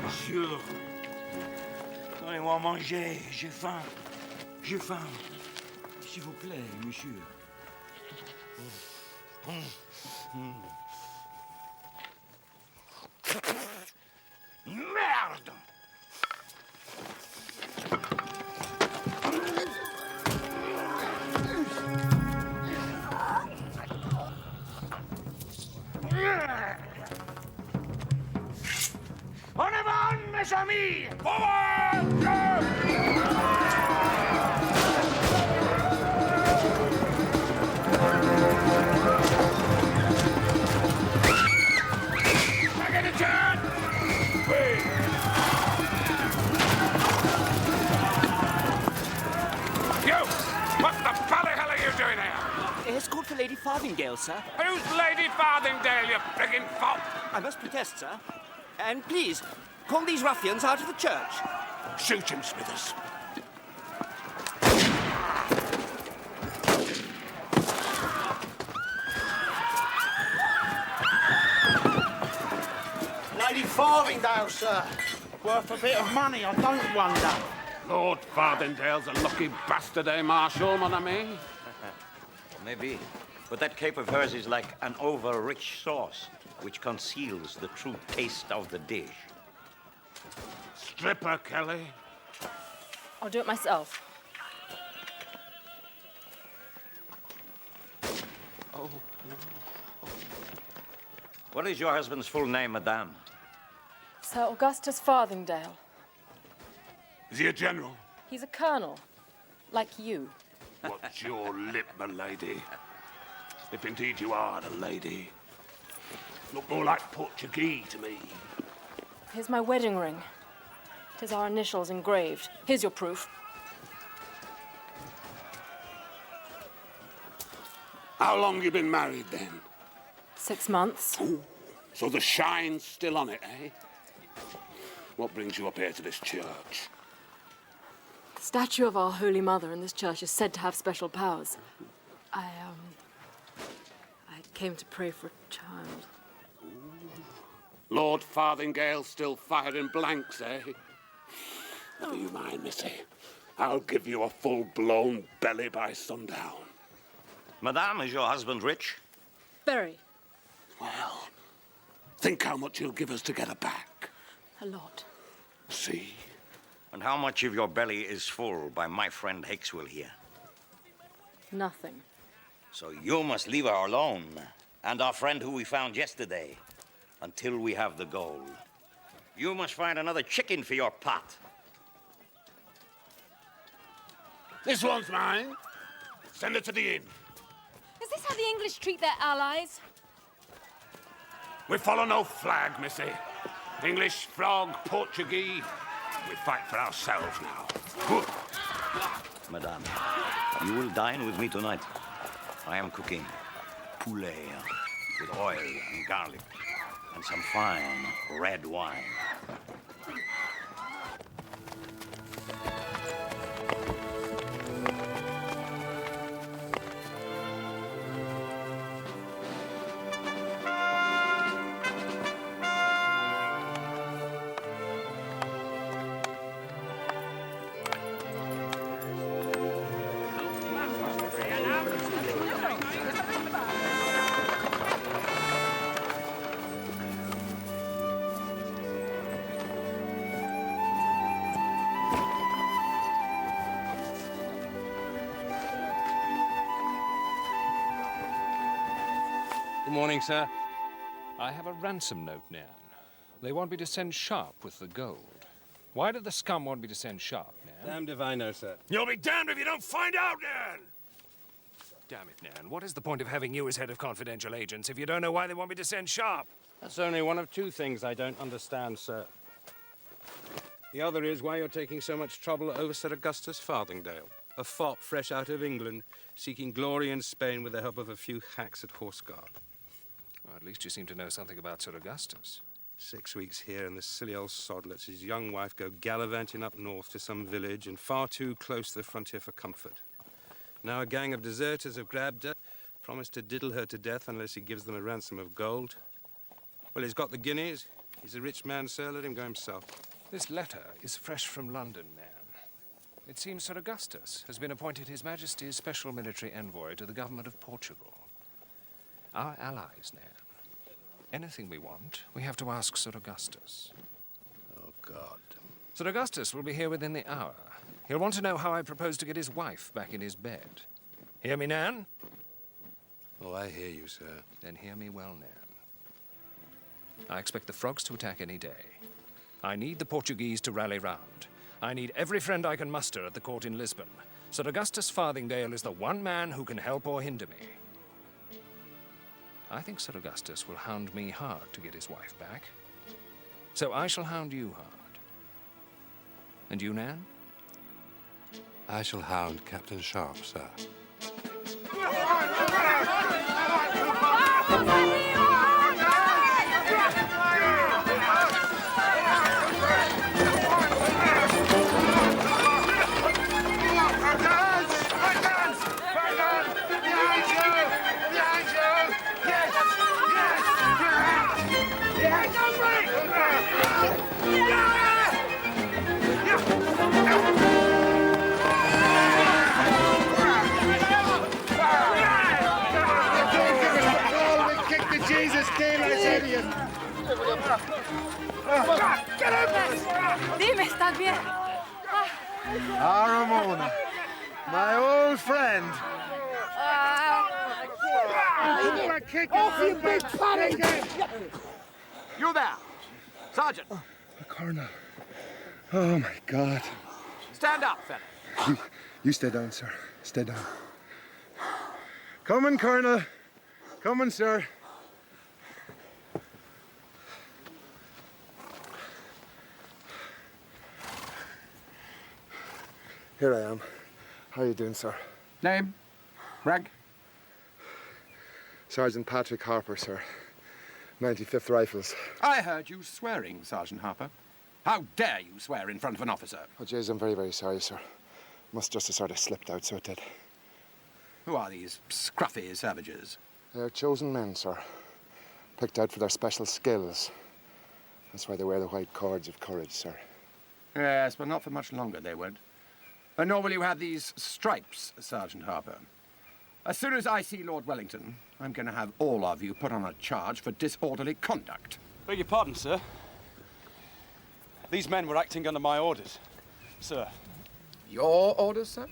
Monsieur, donnez-moi à manger, j'ai faim. J'ai faim. S'il vous plaît, monsieur. Merde! En avant, mes amis! Forward! Back in the turn! You! What the bloody hell are you doing here? It's called for Lady Farthingale, sir. Who's Lady Farthingale, you friggin' fop? I must protest, sir. And please, call these ruffians out of the church. Shoot him, Smithers. Lady Farthingale, sir. Worth a bit of money, I don't wonder. Lord Farthingale's a lucky bastard, eh, Marshal, mon ami? Maybe. But that cape of hers is like an over-rich sauce, which conceals the true taste of the dish. Strip her, Kelly. I'll do it myself. Oh, no. What is your husband's full name, madame? Sir Augustus Farthingale. Is he a general? He's a colonel, like you. What's your lip, my lady? If indeed you are the lady. Look more like Portuguese to me. Here's my wedding ring. 'Tis our initials engraved. Here's your proof. How long you been married, then? 6 months. Ooh. So the shine's still on it, eh? What brings you up here to this church? The statue of our Holy Mother in this church is said to have special powers. I came to pray for a child. Lord Farthingale still firing blanks, eh? Never you mind, missy. I'll give you a full-blown belly by sundown. Madame, is your husband rich? Very. Well, think how much he'll give us to get her back. A lot. See? And how much of your belly is full by my friend Hakeswill here? Nothing. So you must leave her alone, and our friend who we found yesterday, until we have the gold. You must find another chicken for your pot. This one's mine. Send it to the inn. Is this how the English treat their allies? We follow no flag, missy. English, frog, Portuguese. We fight for ourselves now. Good. Madame, you will dine with me tonight. I am cooking poulet with oil and garlic and some fine red wine. Good morning, sir. I have a ransom note, Nan. They want me to send Sharpe with the gold. Why did the scum want me to send Sharpe, Nan? Damned if I know, sir. You'll be damned if you don't find out, Nan! Damn it, Nan. What is the point of having you as head of confidential agents if you don't know why they want me to send Sharpe? That's only one of two things I don't understand, sir. The other is why you're taking so much trouble over Sir Augustus Farthingale, a fop fresh out of England, seeking glory in Spain with the help of a few hacks at horse guard. Well, at least you seem to know something about Sir Augustus. 6 weeks here, and the silly old sod lets his young wife go gallivanting up north to some village and far too close to the frontier for comfort. Now a gang of deserters have grabbed her, promised to diddle her to death unless he gives them a ransom of gold. Well, he's got the guineas. He's a rich man, sir. Let him go himself. This letter is fresh from London, Nan. It seems Sir Augustus has been appointed His Majesty's Special Military Envoy to the government of Portugal. Our allies, Nan. Anything we want, we have to ask Sir Augustus. Oh, God. Sir Augustus will be here within the hour. He'll want to know how I propose to get his wife back in his bed. Hear me, Nan? Oh, I hear you, sir. Then hear me well, Nan. I expect the frogs to attack any day. I need the Portuguese to rally round. I need every friend I can muster at the court in Lisbon. Sir Augustus Farthingale is the one man who can help or hinder me. I think Sir Augustus will hound me hard to get his wife back. So I shall hound you hard. And you, Nan? I shall hound Captain Sharpe, sir. Dime, ¿estás bien? Ah, Ramona, my old friend. Off, you big fatty! You there, Sergeant. The Colonel. Oh, my God. Stand up, fella. You stay down, sir. Stay down. Coming, Colonel. Coming, sir. Here I am. How are you doing, sir? Name? Rank? Sergeant Patrick Harper, sir. 95th Rifles. I heard you swearing, Sergeant Harper. How dare you swear in front of an officer? Oh, Jays, I'm very, very sorry, sir. Must just have sort of slipped out, so it did. Who are these scruffy savages? They're chosen men, sir. Picked out for their special skills. That's why they wear the white cords of courage, sir. Yes, but not for much longer, they won't. Nor will you have these stripes, Sergeant Harper. As soon as I see Lord Wellington, I'm going to have all of you put on a charge for disorderly conduct. Beg your pardon, sir. These men were acting under my orders, sir. Your orders, sir?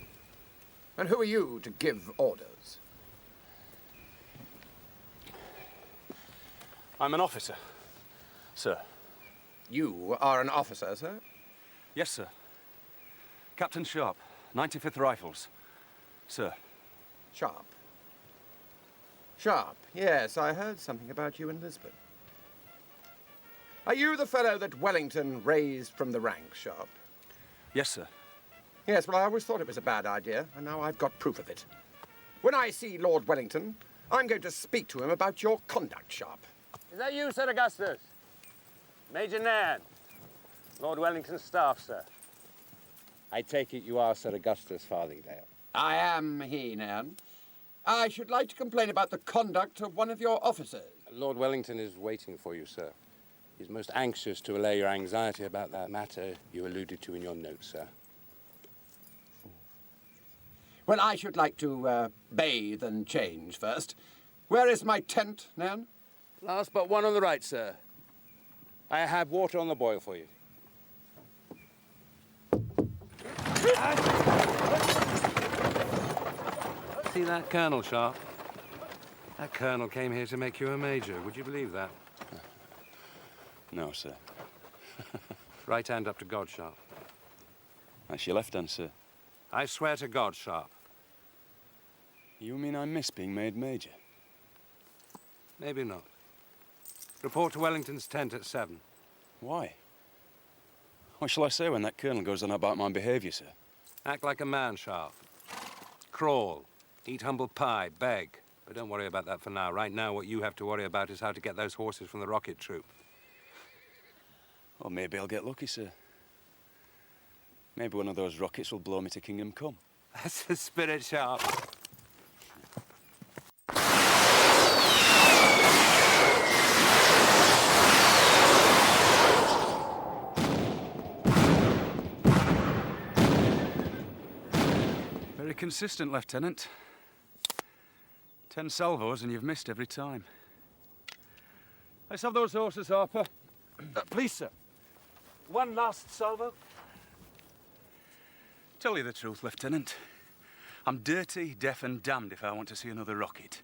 And who are you to give orders? I'm an officer, sir. You are an officer, sir? Yes, sir. Captain Sharpe, 95th Rifles, sir. Sharpe. Sharpe, yes, I heard something about you in Lisbon. Are you the fellow that Wellington raised from the ranks, Sharpe? Yes, sir. Yes, well, I always thought it was a bad idea, and now I've got proof of it. When I see Lord Wellington, I'm going to speak to him about your conduct, Sharpe. Is that you, Sir Augustus? Major Nan, Lord Wellington's staff, sir. I take it you are Sir Augustus Farthingale. I am he, Nan. I should like to complain about the conduct of one of your officers. Lord Wellington is waiting for you, sir. He's most anxious to allay your anxiety about that matter you alluded to in your note, sir. Well, I should like to bathe and change first. Where is my tent, Nan? Last but one on the right, sir. I have water on the boil for you. See that colonel, Sharpe? That colonel came here to make you a major. Would you believe that? No, sir. Right hand up to God, Sharpe. That's your left hand, sir. I swear to God, Sharpe. You mean I miss being made major? Maybe not. Report to Wellington's tent at 7. Why? What shall I say when that colonel goes on about my behaviour, sir? Act like a man, Sharpe. Crawl. Eat humble pie. Beg. But don't worry about that for now. Right now, what you have to worry about is how to get those horses from the rocket troop. Well, maybe I'll get lucky, sir. Maybe one of those rockets will blow me to Kingdom Come. That's the spirit, Sharpe. Very consistent, Lieutenant. 10 salvos and you've missed every time. Let's have those horses, Harper. Please, sir. One last salvo. Tell you the truth, Lieutenant. I'm dirty, deaf and damned if I want to see another rocket.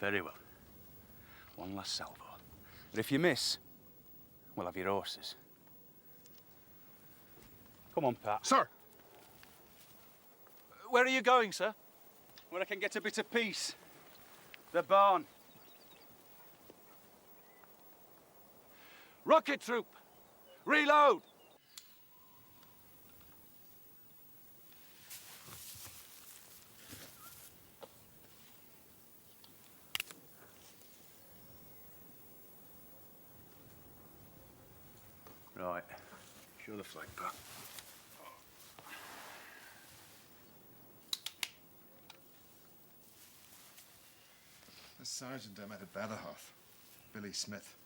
Very well. One last salvo. But if you miss, we'll have your horses. Come on, Pat. Sir! Where are you going, sir? Where I can get a bit of peace. The barn. Rocket troop! Reload! Right. Show the flag, Pat. The sergeant I met at Badajoz, Billy Smith.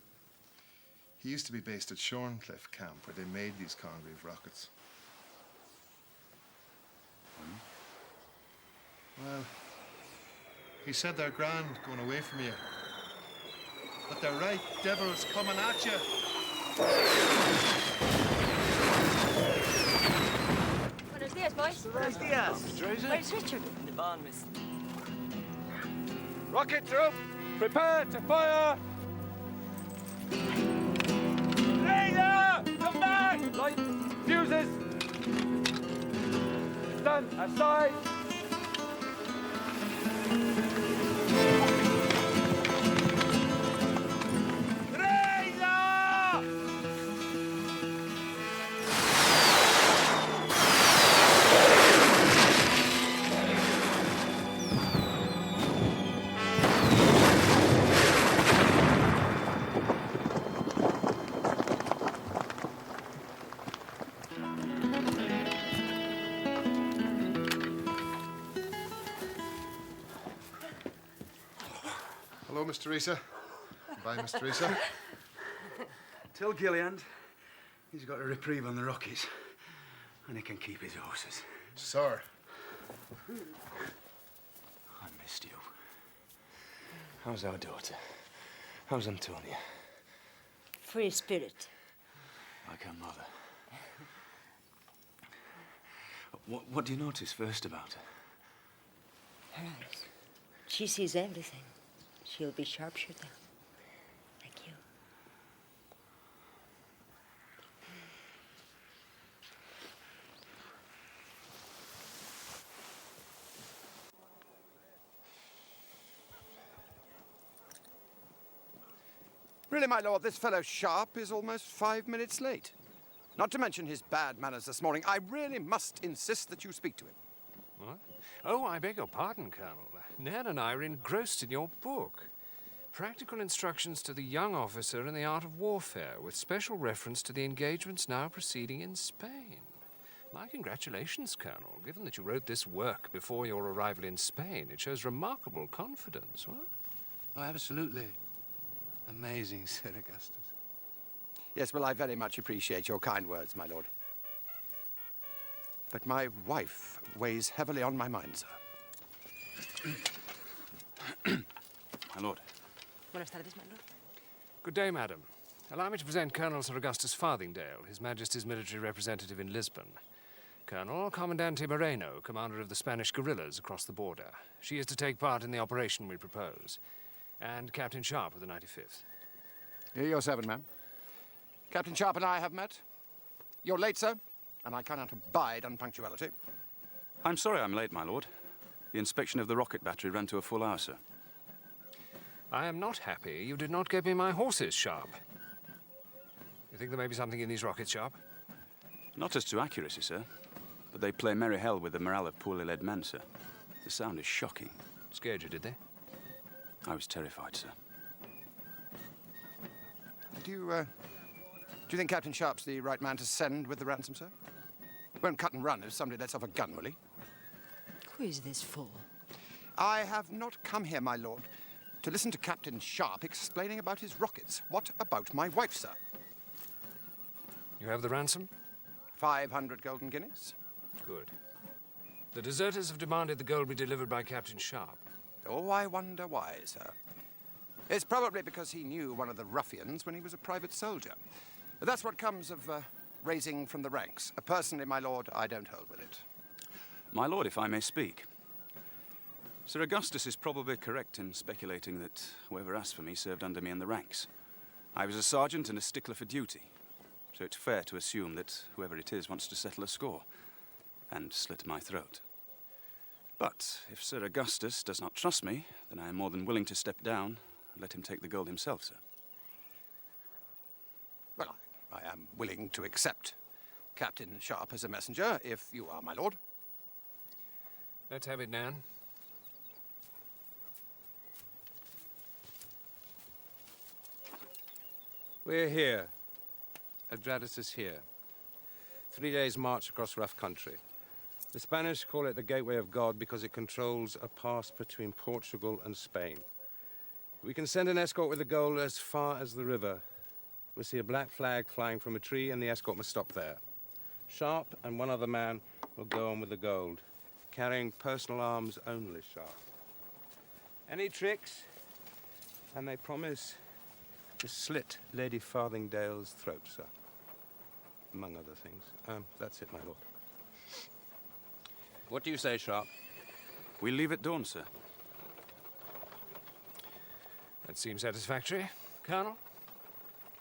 He used to be based at Shorncliffe camp where they made these Congreve rockets. Well, he said they're grand going away from you. But they're right devils coming at you. Buenos dias, boys. Buenos dias. Where's Richard? In the barn, miss. Rocket troop, prepare to fire! Laser! Come back! Light fuses! Stand aside! Hello, Miss Teresa. Bye, Miss Teresa. Tell Gilliand he's got a reprieve on the Rockies and he can keep his horses. Sir. I missed you. How's our daughter? How's Antonia? Free spirit. Like her mother. What do you notice first about her? Her eyes. She sees everything. She'll be sharpshooter. Like you. Really, my lord, this fellow Sharpe is almost 5 minutes late. Not to mention his bad manners this morning. I really must insist that you speak to him. What? Oh, I beg your pardon, Colonel. Nan and I are engrossed in your book. Practical instructions to the young officer in the art of warfare, with special reference to the engagements now proceeding in Spain. My congratulations, Colonel. Given that you wrote this work before your arrival in Spain, it shows remarkable confidence, what? Oh, absolutely. Amazing, Sir Augustus. Yes, well, I very much appreciate your kind words, my lord. But my wife weighs heavily on my mind, sir. My lord. Buenas tardes, my lord. Good day, madam. Allow me to present Colonel Sir Augustus Farthingdale, His Majesty's military representative in Lisbon. Colonel Comandante Moreno, commander of the Spanish guerrillas across the border. She is to take part in the operation we propose. And Captain Sharpe of the 95th. Here, your servant, ma'am. Captain Sharpe and I have met. You're late, sir, and I cannot abide unpunctuality. I'm sorry I'm late, my lord. The inspection of the rocket battery ran to a full hour, sir. I am not happy you did not give me my horses, Sharpe. You think there may be something in these rockets, Sharpe? Not as to accuracy, sir, but they play merry hell with the morale of poorly led men, sir. The sound is shocking. Scared you, did they? I was terrified, sir. Do you think Captain Sharpe's the right man to send with the ransom, sir? Won't cut and run if somebody lets off a gun, will he? Who is this fool? I have not come here, my lord, to listen to Captain Sharpe explaining about his rockets. What about my wife, sir? You have the ransom? 500 golden guineas. Good. The deserters have demanded the gold be delivered by Captain Sharpe. Oh, I wonder why, sir. It's probably because he knew one of the ruffians when he was a private soldier. But that's what comes of raising from the ranks. Personally, my lord, I don't hold with it. My lord, if I may speak. Sir Augustus is probably correct in speculating that whoever asked for me served under me in the ranks. I was a sergeant and a stickler for duty, so it's fair to assume that whoever it is wants to settle a score and slit my throat. But if Sir Augustus does not trust me, then I am more than willing to step down and let him take the gold himself, sir. Well, I am willing to accept Captain Sharpe as a messenger, if you are, my lord. Let's have it, Nan. We're here. Adrastus is here. 3 days' march across rough country. The Spanish call it the Gateway of God because it controls a pass between Portugal and Spain. We can send an escort with the gold as far as the river. We'll see a black flag flying from a tree, and the escort must stop there. Sharpe and one other man will go on with the gold, carrying personal arms only, Sharpe. Any tricks, and they promise to slit Lady Farthingale's throat, sir. Among other things. That's it, my lord. What do you say, Sharpe? We leave at dawn, sir. That seems satisfactory, Colonel.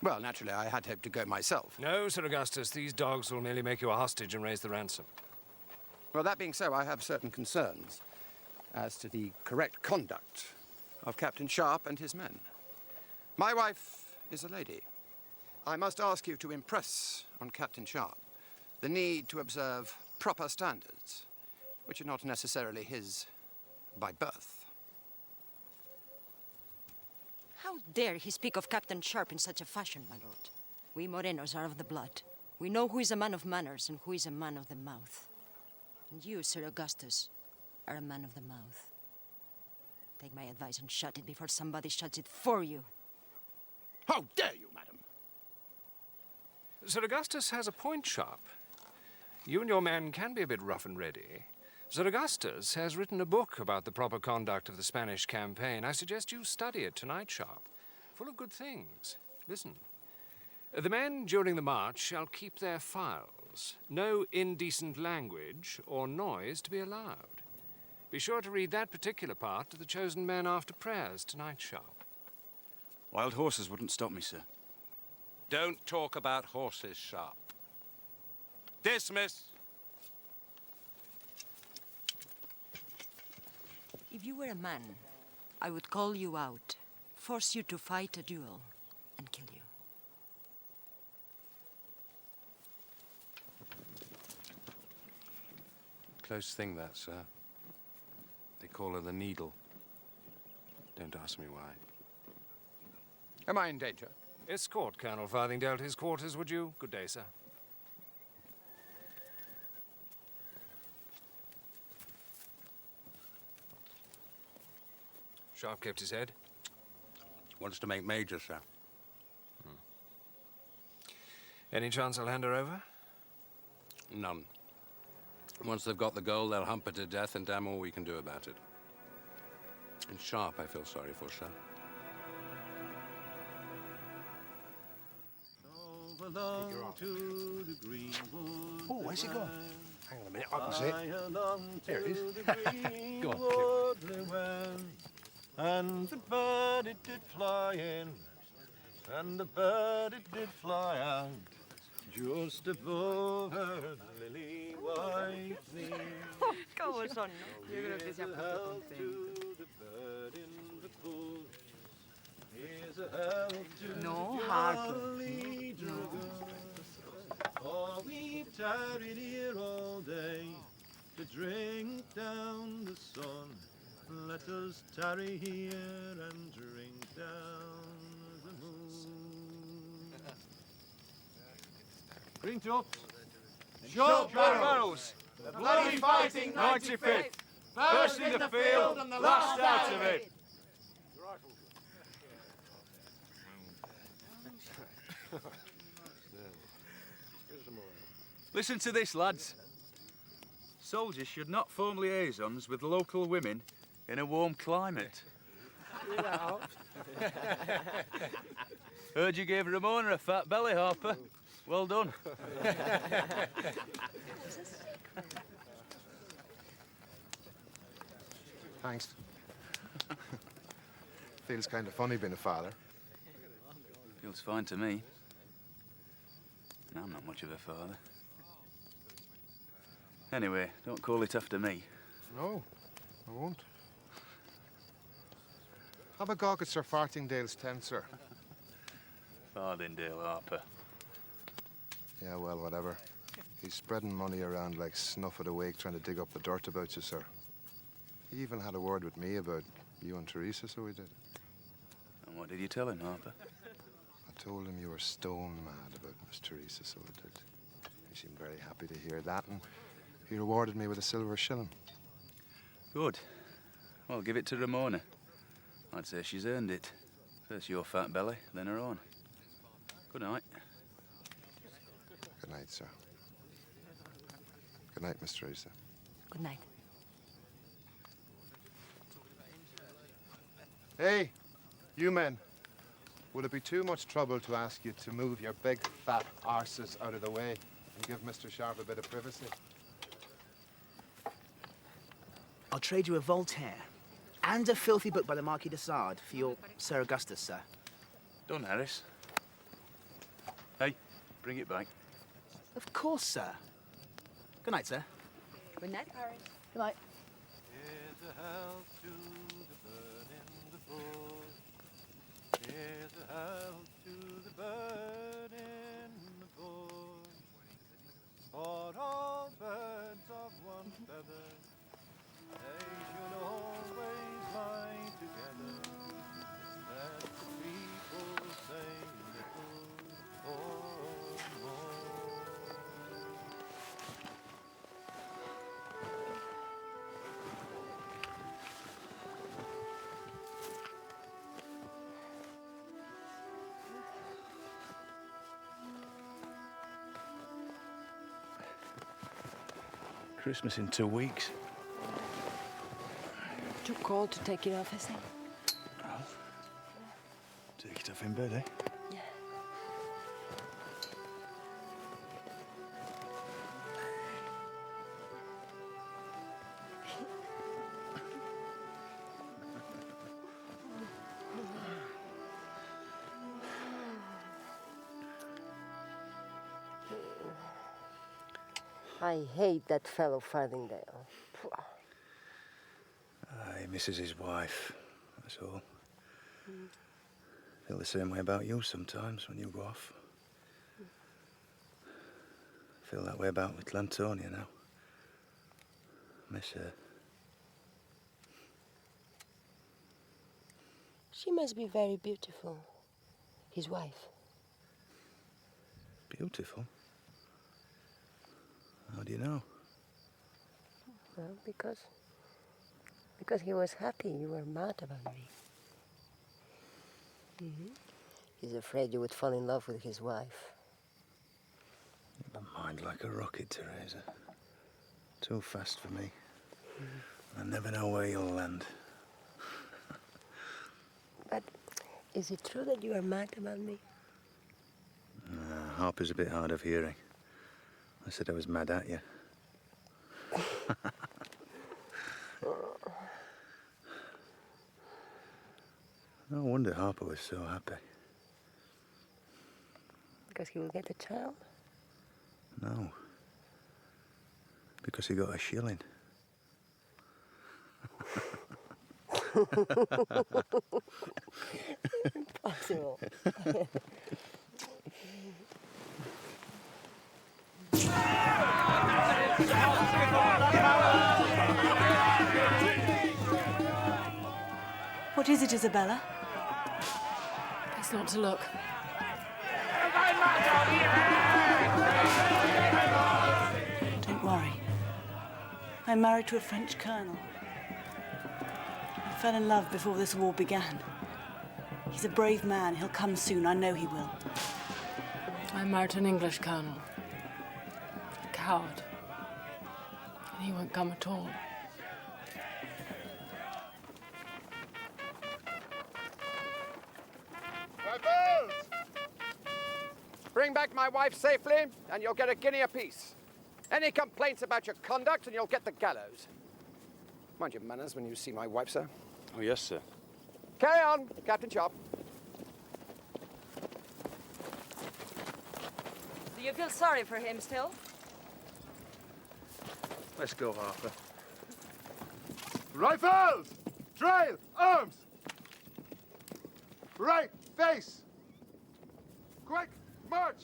Well, naturally, I had hoped to go myself. No, Sir Augustus. These dogs will merely make you a hostage and raise the ransom. Well, that being so, I have certain concerns as to the correct conduct of Captain Sharpe and his men. My wife is a lady. I must ask you to impress on Captain Sharpe the need to observe proper standards, which are not necessarily his by birth. How dare he speak of Captain Sharpe in such a fashion, my lord? We Morenos are of the blood. We know who is a man of manners and who is a man of the mouth. And you, Sir Augustus, are a man of the mouth. Take my advice and shut it before somebody shuts it for you. How dare you, madam? Sir Augustus has a point, Sharpe. You and your men can be a bit rough and ready. Sir Augustus has written a book about the proper conduct of the Spanish campaign. I suggest you study it tonight, Sharpe. Full of good things. Listen. The men during the march shall keep their files. No indecent language or noise to be allowed. Be sure to read that particular part to the chosen men after prayers tonight, Sharpe. Wild horses wouldn't stop me, sir. Don't talk about horses, Sharpe. Dismiss. If you were a man, I would call you out, force you to fight a duel, and kill you. Close thing, that, sir. They call her the Needle. Don't ask me why. Am I in danger? Escort Colonel Farthingale to his quarters, would you? Good day, sir. Sharpe kept his head. Wants to make major, sir. Any chance I'll hand her over? None. Once they've got the gold, they'll hump her to death, and damn all we can do about it. And Sharpe, I feel sorry for, sir. Oh, where's he gone? Hang on a minute, I can see it. There it is. Go on, Cliff. And the bird it did fly in, and the bird it did fly out just above her lily white knee. ¿Cómo son, no? Yo creo que se ha puesto contento. No, Harpe. No. Oh, we've tarried here all day to drink down the sun. Let us tarry here and drink down the moon. Green tops. Short barrels. The bloody fighting 95th. First in the field and the last out of it. Listen to this, lads. Soldiers should not form liaisons with local women in a warm climate. Heard you gave Ramona a fat belly, Harper. Well done. Thanks. Feels kind of funny being a father. Feels fine to me. I'm not much of a father. Anyway, don't call it after me. No, I won't. Have a gawk at Sir Farthingdale's tent, sir. Farthingdale, Harper. Yeah, well, whatever. He's spreading money around like snuff at a wake trying to dig up the dirt about you, sir. He even had a word with me about you and Teresa, so he did. And what did you tell him, Harper? I told him you were stone mad about Miss Teresa, so I did. He seemed very happy to hear that, and he rewarded me with a silver shilling. Good. Well, give it to Ramona. I'd say she's earned it. First your fat belly, then her own. Good night. Good night, sir. Good night, Miss Teresa. Good night. Hey, you men. Would it be too much trouble to ask you to move your big, fat arses out of the way and give Mr. Sharpe a bit of privacy? I'll trade you a Voltaire and a filthy book by the Marquis de Sade for your Sir Augustus, sir. Done, Harris. Hey, bring it back. Of course, sir. Good night, sir. Good night, Harris. Good night. Here's a health to the bird in the bush. Here's a health to the bird in the bush. For all birds of one feather, they should always lie together. Let the people say little or more. Christmas in 2 weeks. Too cold to take it off, I think. Take it off in bed, eh? Yeah. I hate that fellow Farthingdale. He misses his wife, that's all. Feel the same way about you sometimes when you go off. Feel that way about little Antonia now. Miss her. She must be very beautiful. His wife. Beautiful? How do you know? Well, because he was happy you were mad about me. He's afraid you would fall in love with his wife. My mind like a rocket, Teresa. Too fast for me. I never know where you'll land. But is it true that you are mad about me? Harper's a bit hard of hearing. I said I was mad at you. No wonder Harper was so happy. Because he will get a child? No. Because he got a shilling. Impossible. What is it, Isabella? Best not to look. Don't worry. I'm married to a French colonel. I fell in love before this war began. He's a brave man. He'll come soon. I know he will. I'm married to an English colonel. A coward. And he won't come at all. Rifles! Bring back my wife safely, and you'll get a guinea apiece. Any complaints about your conduct, and you'll get the gallows. Mind your manners when you see my wife, sir. Oh, yes, sir. Carry on, Captain Sharpe. Do you feel sorry for him still? Let's go, Harper. Rifles! Trail! Arms! Right! Face! Quick! March!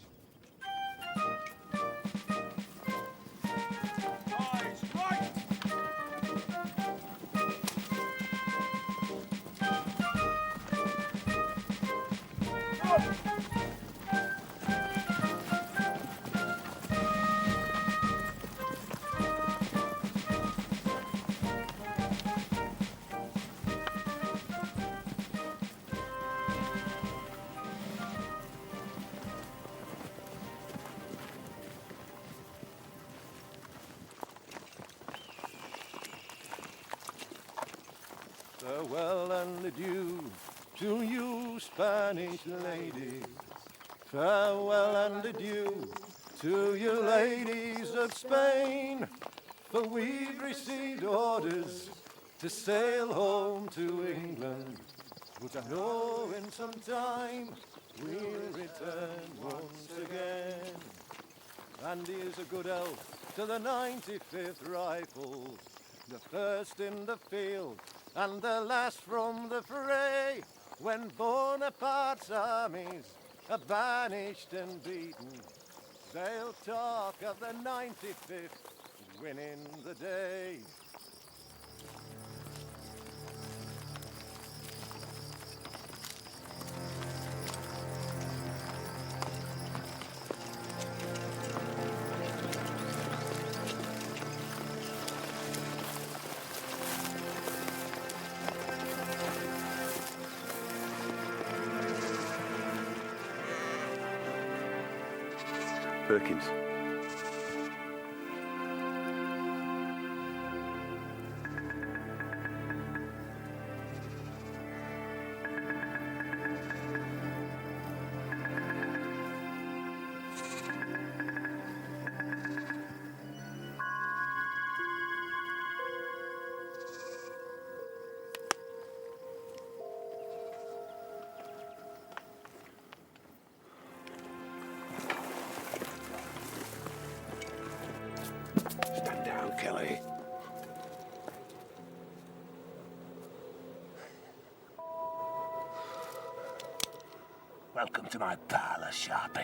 Farewell and adieu to you, Spanish lady. Farewell and adieu to you, ladies of Spain. For we've received orders to sail home to England. But I know in some time we'll return once again. And here's a good health to the 95th Rifles, the first in the field and the last from the fray, when Bonaparte's armies are banished and beaten. They'll talk of the 95th winning the day. Perkins. Stand down, Kelly. Welcome to my parlor, Sharpe.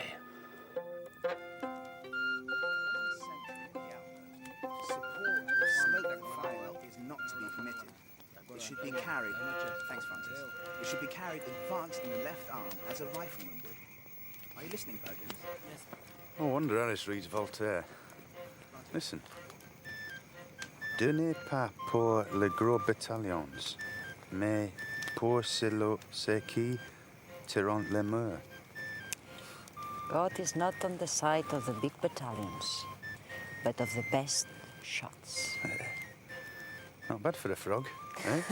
Support of smoke fire is not to be permitted. It should be carried. Thanks, Francis. It should be carried advanced in the left arm as a rifleman would. Are you listening, Perkins? Yes. No wonder Harris reads Voltaire. Listen. Ce n'est pas pour les gros bataillons, mais pour ceux qui tirent les murs. God is not on the side of the big battalions, but of the best shots. Not bad for a frog, eh?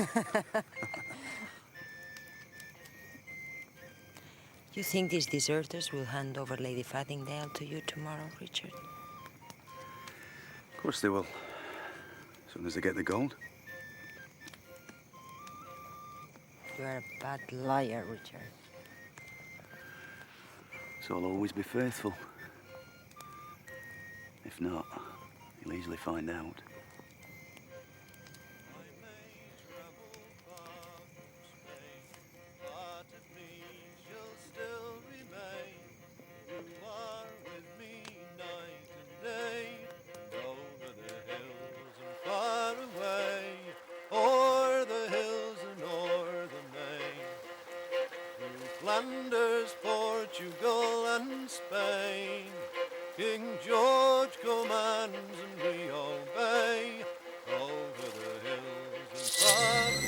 You think these deserters will hand over Lady Fattingdale to you tomorrow, Richard? Of course they will. As soon as they get the gold. You are a bad liar, Richard. So I'll always be faithful. If not, you'll easily find out. Far away, o'er the hills and o'er the main, through Flanders, Portugal and Spain, King George commands and we obey, over the hills and far away.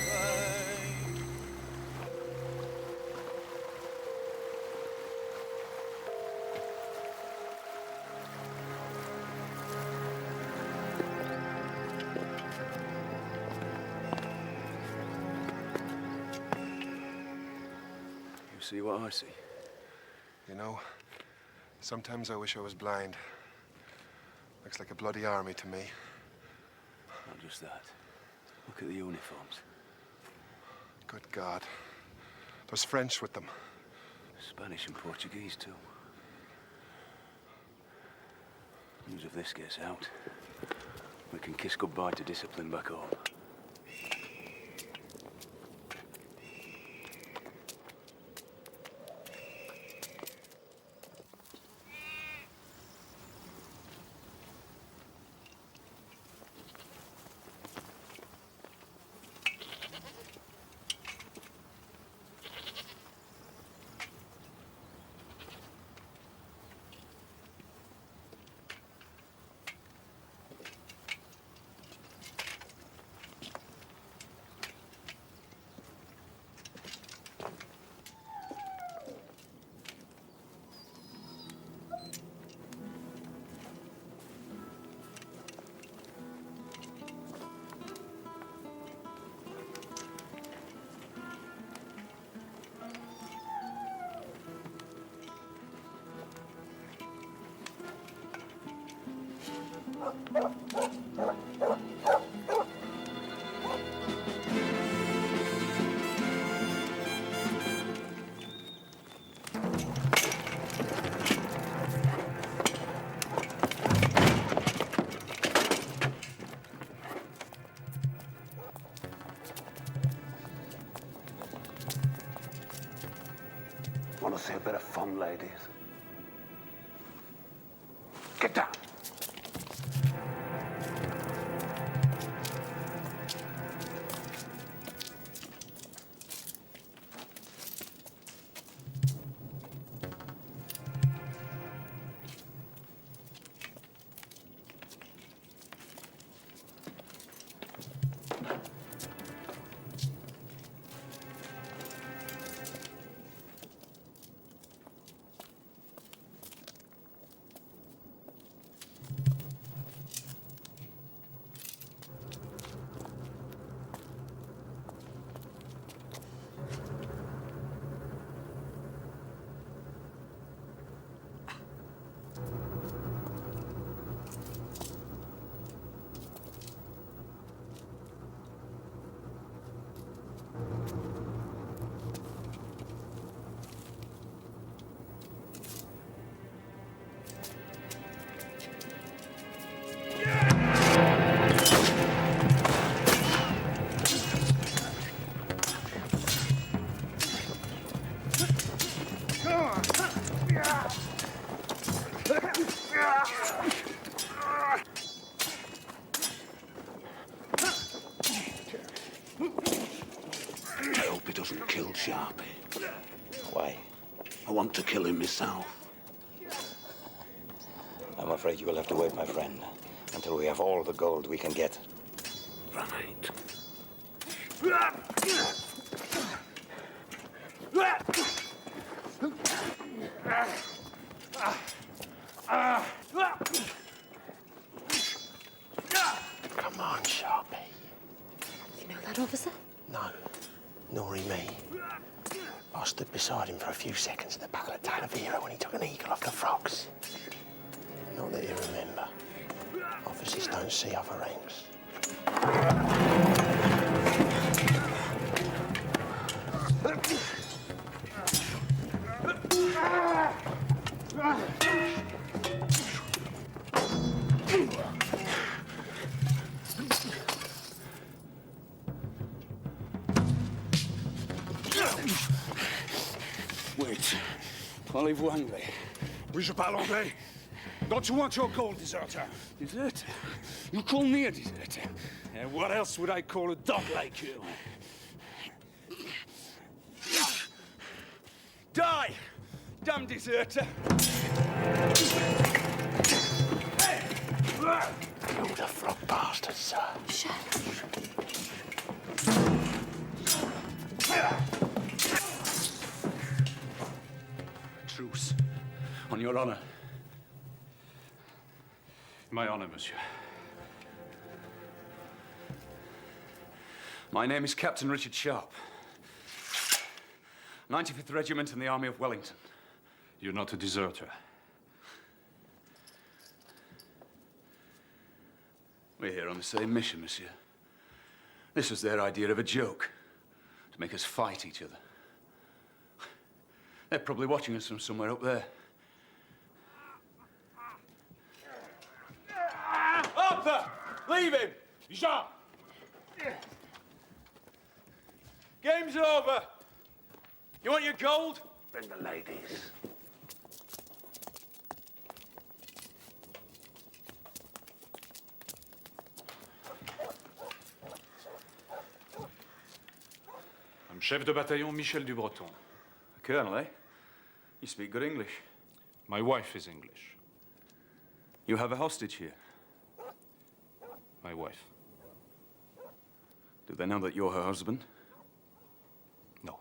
You see what I see? You know, sometimes I wish I was blind. Looks like a bloody army to me. Not just that. Look at the uniforms. Good God. There's French with them. Spanish and Portuguese, too. News of this gets out, we can kiss goodbye to discipline back home. Want to see a bit of fun, ladies? Get down. I hope he doesn't kill Sharpe. Why? I want to kill him myself. I'm afraid you will have to wait, my friend, until we have all the gold we can get. Right. Come on, Sharpe. You know that officer? No, nor he me. I stood beside him for a few seconds at the Battle of Talavera when he took an eagle off the frogs. Not that you remember. Officers don't see other ranks. Wait. Parlez-vous anglais? Oui, je parle anglais. Don't you want your gold, deserter? Deserter? You call me a deserter? And what else would I call a dog like you? Die! Damn deserter! You the frog bastard, sir. Shut Truce. On your honor. My honor, monsieur. My name is Captain Richard Sharpe. 95th Regiment in the Army of Wellington. You're not a deserter. We're here on the same mission, monsieur. This was their idea of a joke, to make us fight each other. They're probably watching us from somewhere up there. Arthur! Leave him! Jean! Game's over. You want your gold? Bring the ladies. I'm chef de bataillon Michel du Breton. Colonel, eh? You speak good English. My wife is English. You have a hostage here. My wife. Do they know that you're her husband? No.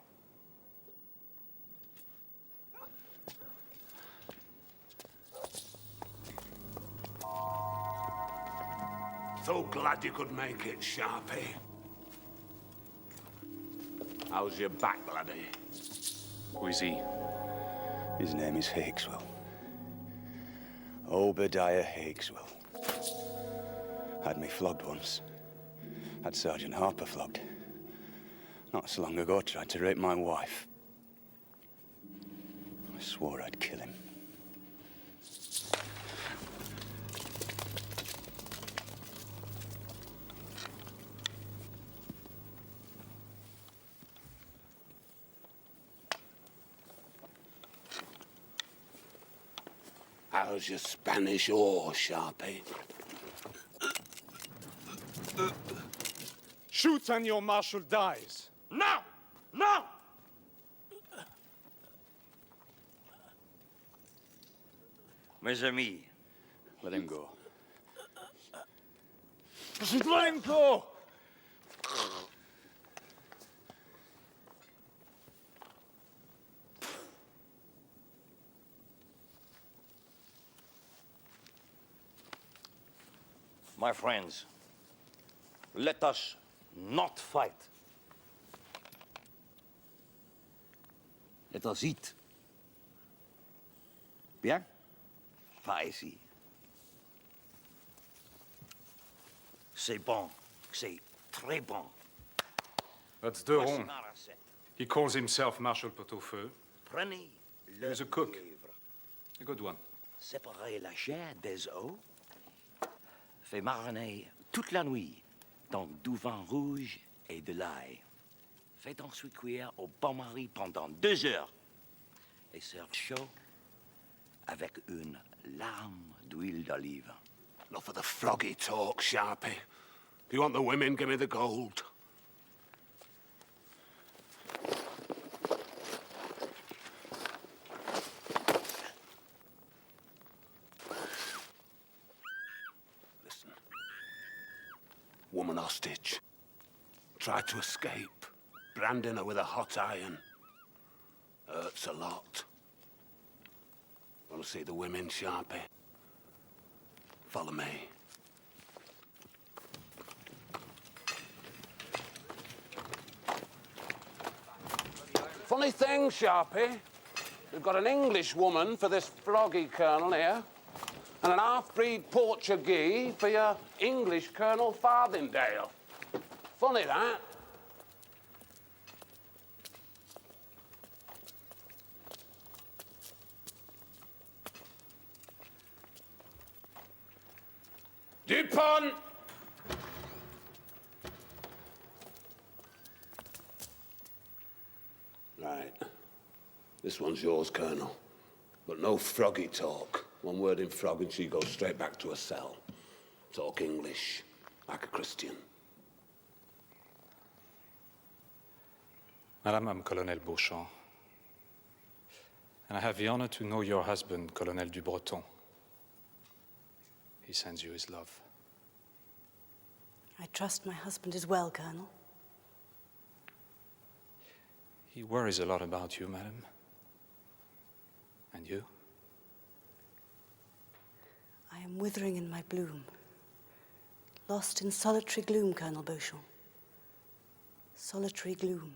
So glad you could make it, Sharpe. How's your back, laddie? Who is he? His name is Hakeswell. Obadiah Hakeswell. Had me flogged once. Had Sergeant Harper flogged. Not so long ago, tried to rape my wife. I swore I'd kill him. How's your Spanish oar, Sharpe? Shoot and your marshal dies. No! No! Mes amis, let him go. Let him go! My friends, let us not fight. Let us eat. Bien? Pas ici. C'est bon. C'est très bon. That's De Ron. He calls himself Marshal Pot-au-Feu. Prenez le He's a cook. lièvre. A good one. Séparez la chair des os. Fait mariner toute la nuit dans du vin rouge et de l'ail. Faites ensuite cuire au bain-marie pendant 2 heures. Et serve chaud avec une larme d'huile d'olive. Enough of the floggy talk, Sharpe. If you want the women, give me the gold. Listen. Woman hostage. Tried to escape. Branding her with a hot iron. Hurts a lot. Want to see the women, Sharpe? Follow me. Funny thing, Sharpe. We've got an English woman for this floggy colonel here, and an half-breed Portuguese for your English Colonel Farthingale. Funny, that. Dupont! Right. This one's yours, Colonel. But no froggy talk. One word in frog and she goes straight back to her cell. Talk English, like a Christian. Madame, I'm Colonel Beauchamp. And I have the honor to know your husband, Colonel Dubreton. He sends you his love. I trust my husband is well, Colonel. He worries a lot about you, madam. And you? I am withering in my bloom. Lost in solitary gloom, Colonel Beauchamp. Solitary gloom.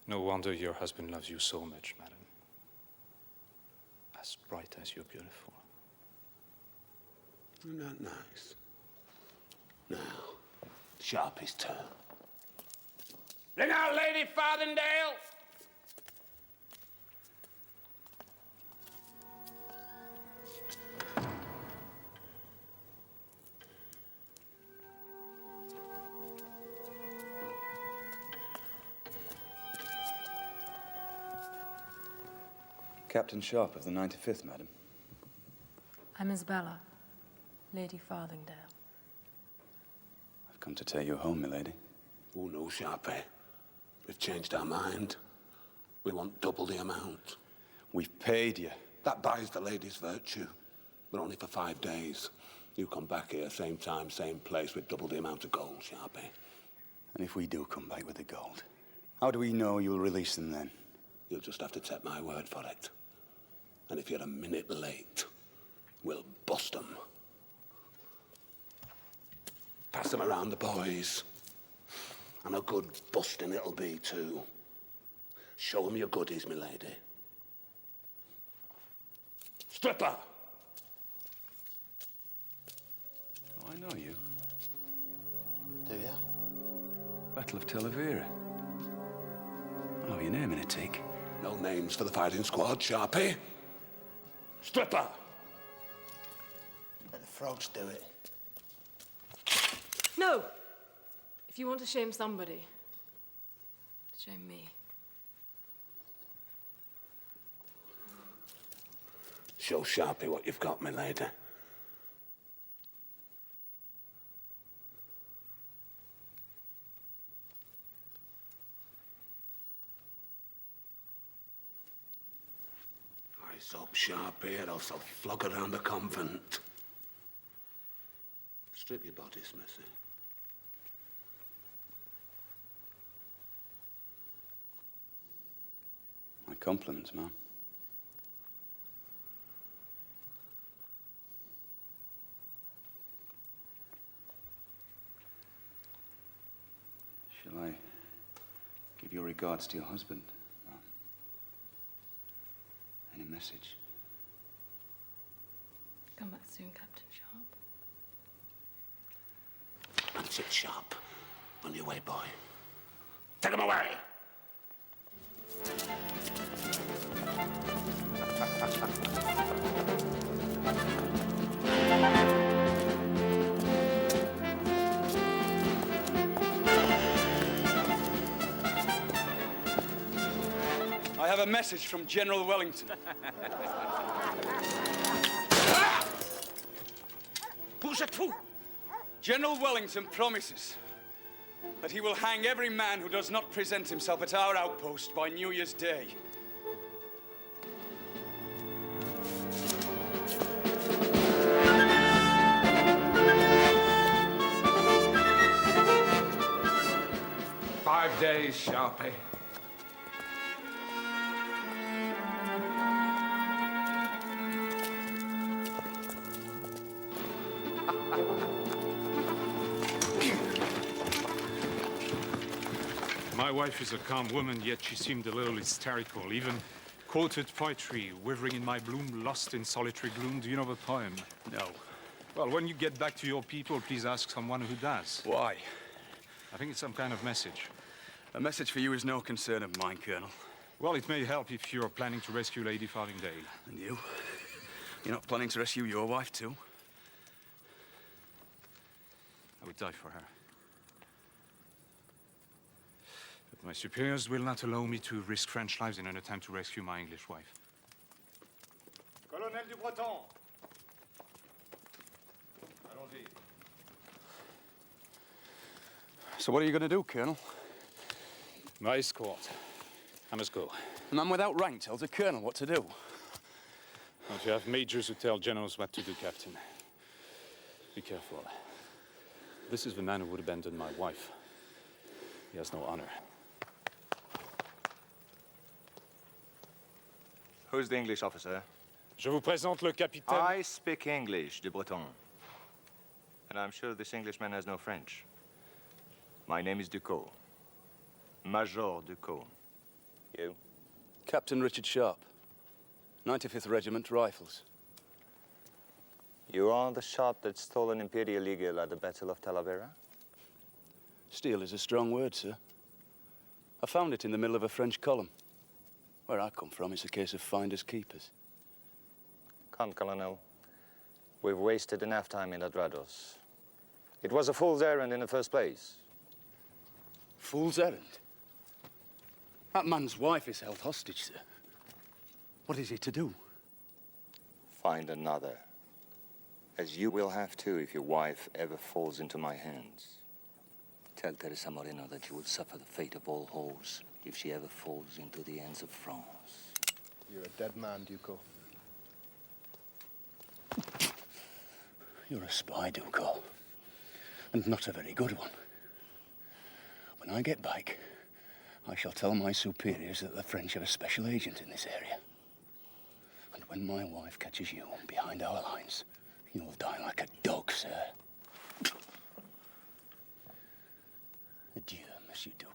No wonder your husband loves you so much, madam. As bright as you're beautiful. Isn't that nice? Now, Sharpe's turn. Bring out Lady Farthingale! Captain Sharpe of the 95th, madam. I'm Isabella, Lady Farthingale. I've come to take you home, milady. Oh, no, Sharpe. We've changed our mind. We want double the amount. We've paid you. That buys the lady's virtue, but only for 5 days. You come back here, same time, same place, with double the amount of gold, Sharpe. And if we do come back with the gold, how do we know you'll release them then? You'll just have to take my word for it. And if you're a minute late, we'll bust them. Pass them around the boys. And a good busting it'll be, too. Show them your goodies, my lady. Stripper! Oh, I know you. Do ya? Battle of Talavera. I'll have your name in a tick. No names for the fighting squad, Sharpe. Stripper! Let the frogs do it. No! If you want to shame somebody, shame me. Show Sharpe what you've got, my lady. Eyes up, Sharpe, or else I'll flog around the convent. Strip your bodice, missy. My compliments, ma'am. Shall I give your regards to your husband, ma'am? Any message? Come back soon, Captain Sharpe. And sit sharp. On your way, boy. Take him away! I have a message from General Wellington. Who's it to? General Wellington promises that he will hang every man who does not present himself at our outpost by New Year's Day. "5 days, Sharpe. My wife is a calm woman, yet she seemed a little hysterical. Even quoted poetry, withering in my bloom, lost in solitary gloom. Do you know the poem? No. Well, when you get back to your people, please ask someone who does. Why? I think it's some kind of message. A message for you is no concern of mine, Colonel. Well, it may help if you're planning to rescue Lady Farthingale. And you? You're not planning to rescue your wife, too? I would die for her. But my superiors will not allow me to risk French lives in an attempt to rescue my English wife. Colonel du Breton. Allons-y. So what are you going to do, Colonel? My escort. I must go. A man without rank tells a colonel what to do. Don't you have majors who tell generals what to do, Captain? Be careful. This is the man who would abandon my wife. He has no honor. Who's the English officer? Je vous présente le capitaine. I speak English, de Breton. And I'm sure this Englishman has no French. My name is Ducot. Major Ducot. You? Captain Richard Sharpe. 95th Regiment, Rifles. You are the Sharpe that stole an Imperial Eagle at the Battle of Talavera? Steal is a strong word, sir. I found it in the middle of a French column. Where I come from, it's a case of finders keepers. Come, Colonel. We've wasted enough time in Adrados. It was a fool's errand in the first place. Fool's errand? That man's wife is held hostage, sir. What is he to do? Find another. As you will have to if your wife ever falls into my hands. Tell Teresa Moreno that she will suffer the fate of all whores if she ever falls into the hands of France. You're a dead man, Duco. You're a spy, Duco. And not a very good one. When I get back, I shall tell my superiors that the French have a special agent in this area. And when my wife catches you behind our lines, you'll die like a dog, sir. Adieu, Monsieur Duco.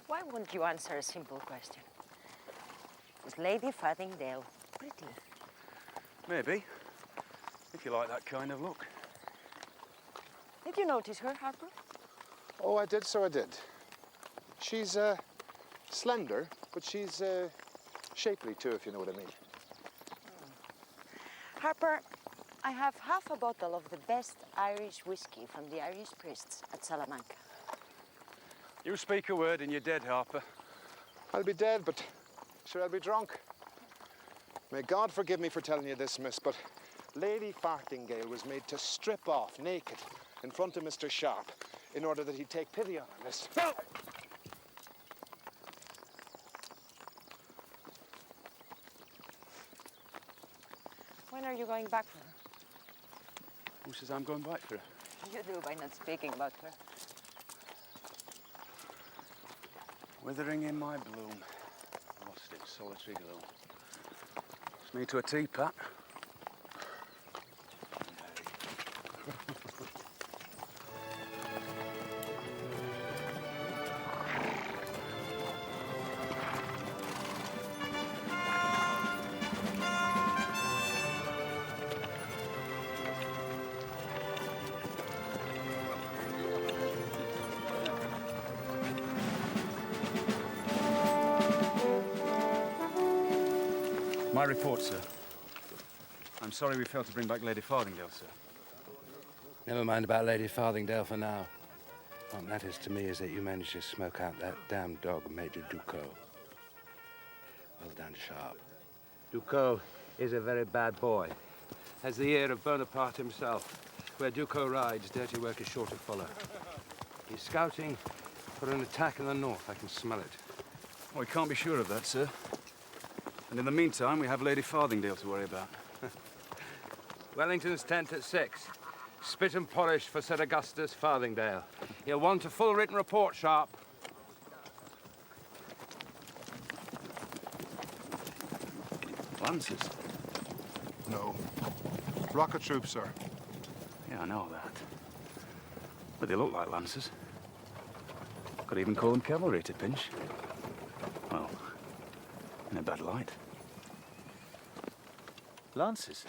Why won't you answer a simple question? Is Lady Farthingale pretty? Maybe. If you like that kind of look. Did you notice her, Harper? Oh, I did, so I did. She's slender, but she's shapely too, if you know what I mean. Harper, I have half a bottle of the best Irish whiskey from the Irish priests at Salamanca. You speak a word and you're dead, Harper. I'll be dead, but sure I'll be drunk. May God forgive me for telling you this, miss, but Lady Farthingale was made to strip off naked in front of Mr. Sharpe in order that he'd take pity on her, miss. When are you going back for her? Who says I'm going back for her? You do by not speaking about her. Withering in my bloom, lost in solitary gloom. It's me to a teapot. My report, sir. I'm sorry we failed to bring back Lady Farthingale, sir. Never mind about Lady Farthingale for now. What matters to me is that you managed to smoke out that damn dog, Major Ducot. Well done, Sharpe. Ducot is a very bad boy. Has the ear of Bonaparte himself. Where Ducot rides, dirty work is sure to follow. He's scouting for an attack in the north. I can smell it. Well, we can't be sure of that, sir. And in the meantime, we have Lady Farthingale to worry about. Wellington's tent at 6. Spit and polish for Sir Augustus Farthingale. He'll want a full written report, Sharpe. Lancers? No. Rocket troops, sir. Yeah, I know that. But they look like lancers. Could even call them cavalry to pinch. Well, in a bad light. Lancers?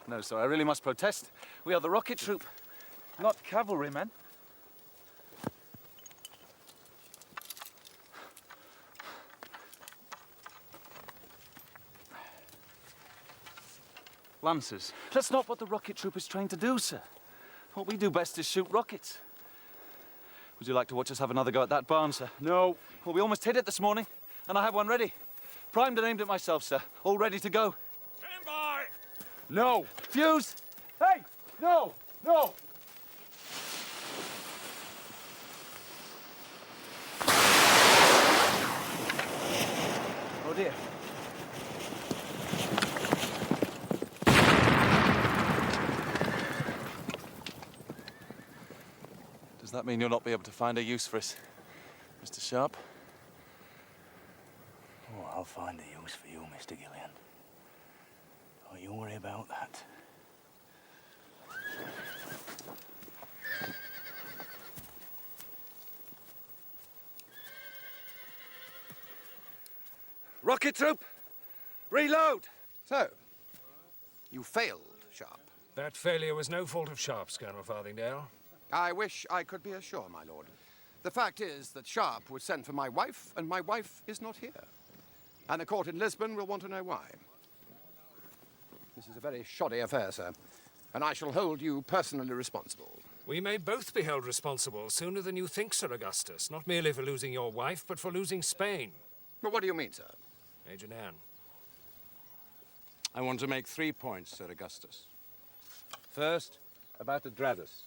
No, sir, I really must protest. We are the rocket troop, not cavalrymen. Lancers. That's not what the rocket troop is trained to do, sir. What we do best is shoot rockets. Would you like to watch us have another go at that barn, sir? No. Well, we almost hit it this morning, and I have one ready. Primed and aimed it myself, sir. All ready to go. Stand by! No. Fuse! Hey! No! No! Oh, dear. Does that mean you'll not be able to find a use for us, Mr. Sharpe? Oh, I'll find a use for you, Mr. Gillian. Don't you worry about that. Rocket troop, reload! So, you failed, Sharpe. That failure was no fault of Sharpe's, Colonel Farthingdale. I wish I could be as sure, my lord. The fact is that Sharpe was sent for my wife, and my wife is not here. And the court in Lisbon will want to know why. This is a very shoddy affair, sir, and I shall hold you personally responsible. We may both be held responsible sooner than you think, Sir Augustus, not merely for losing your wife, but for losing Spain. But what do you mean, sir? Major Nan. I want to make 3 points, Sir Augustus. First, about Adradas.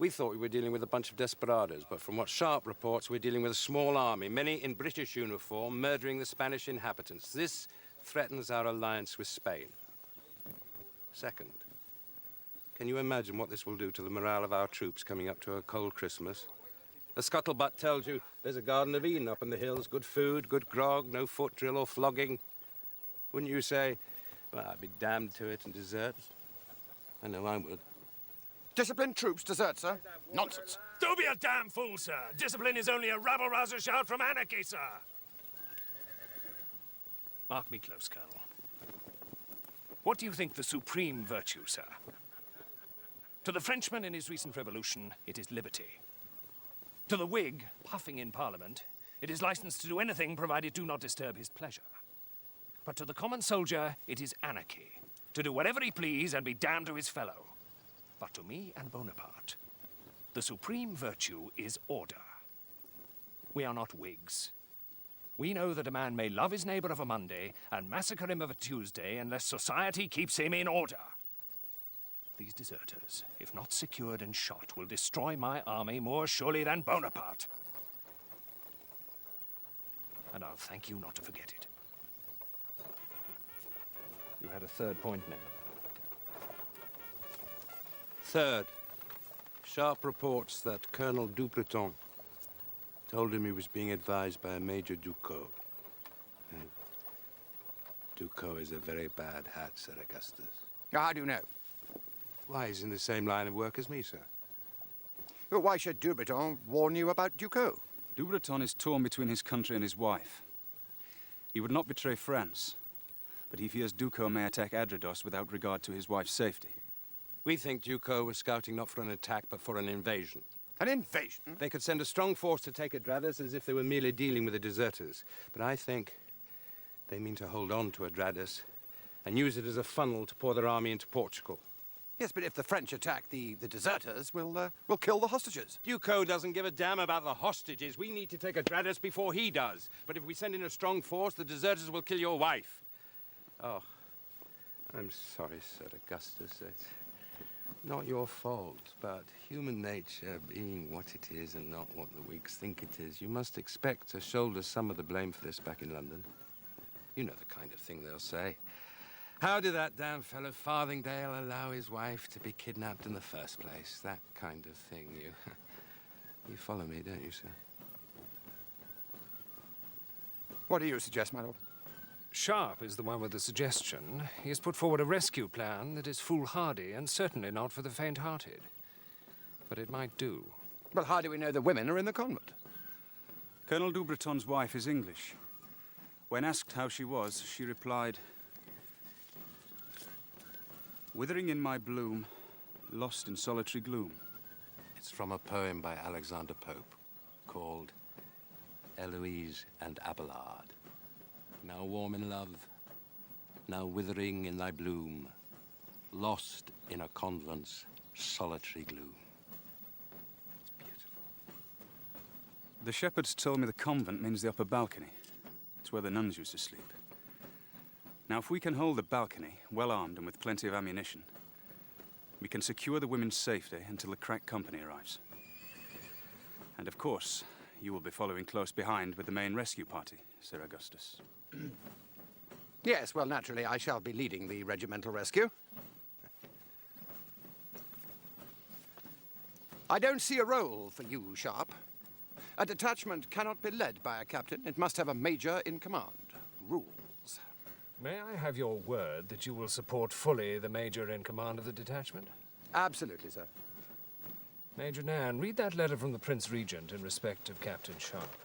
We thought we were dealing with a bunch of desperados, but from what Sharpe reports, we're dealing with a small army, many in British uniform, murdering the Spanish inhabitants. This threatens our alliance with Spain. Second, can you imagine what this will do to the morale of our troops coming up to a cold Christmas? The scuttlebutt tells you there's a Garden of Eden up in the hills, good food, good grog, no foot drill or flogging. Wouldn't you say, well, I'd be damned to it and desert? I know I would. Disciplined troops desert, sir? Nonsense. Don't be a damn fool, sir. Discipline is only a rabble-rouser shout from anarchy, sir. Mark me close, Colonel. What do you think the supreme virtue, sir? To the Frenchman in his recent revolution, it is liberty. To the Whig, puffing in Parliament, it is licensed to do anything provided do not disturb his pleasure. But to the common soldier, it is anarchy, to do whatever he please and be damned to his fellow. But to me and Bonaparte, the supreme virtue is order. We are not Whigs. We know that a man may love his neighbor of a Monday and massacre him of a Tuesday unless society keeps him in order. These deserters, if not secured and shot, will destroy my army more surely than Bonaparte. And I'll thank you not to forget it. You had a third point now. Third, Sharpe reports that Colonel Dupleton told him he was being advised by a Major Ducos. Ducos is a very bad hat, Sir Augustus. How do you know? Why, he's in the same line of work as me, sir. Well, why should Dubreton warn you about Ducos? Dubreton is torn between his country and his wife. He would not betray France, but he fears Ducos may attack Adrados without regard to his wife's safety. We think Ducos was scouting not for an attack, but for an invasion. An invasion? They could send a strong force to take Adradas as if they were merely dealing with the deserters. But I think they mean to hold on to Adradas and use it as a funnel to pour their army into Portugal. Yes, but if the French attack the deserters, we'll kill the hostages. Ducos doesn't give a damn about the hostages. We need to take Adradas before he does. But if we send in a strong force, the deserters will kill your wife. Oh, I'm sorry, Sir Augustus. It's not your fault, but human nature being what it is and not what the Whigs think it is, you must expect to shoulder some of the blame for this back in London. You know the kind of thing they'll say. How did that damn fellow Farthingdale allow his wife to be kidnapped in the first place? That kind of thing. You follow me, don't you, sir? What do you suggest, my lord? Sharpe is the one with the suggestion. He has put forward a rescue plan that is foolhardy and certainly not for the faint-hearted. but it might do. Well, how do we know the women are in the convent? Colonel Dubreton's wife is English. When asked how she was, she replied, "Withering in my bloom, lost in solitary gloom." It's from a poem by Alexander Pope called Eloise and Abelard. Now warm in love, now withering in thy bloom, lost in a convent's solitary gloom. The shepherds told me the convent means the upper balcony. It's where the nuns used to sleep. Now, if we can hold the balcony, well armed and with plenty of ammunition, we can secure the women's safety until the crack company arrives. And of course, you will be following close behind with the main rescue party, Sir Augustus. Yes, well, naturally, I shall be leading the regimental rescue. I don't see a role for you, Sharpe. A detachment cannot be led by a captain. It must have a major in command. Rules. May I have your word that you will support fully the major in command of the detachment? Absolutely, sir. Major Nan, read that letter from the Prince Regent in respect of Captain Sharpe.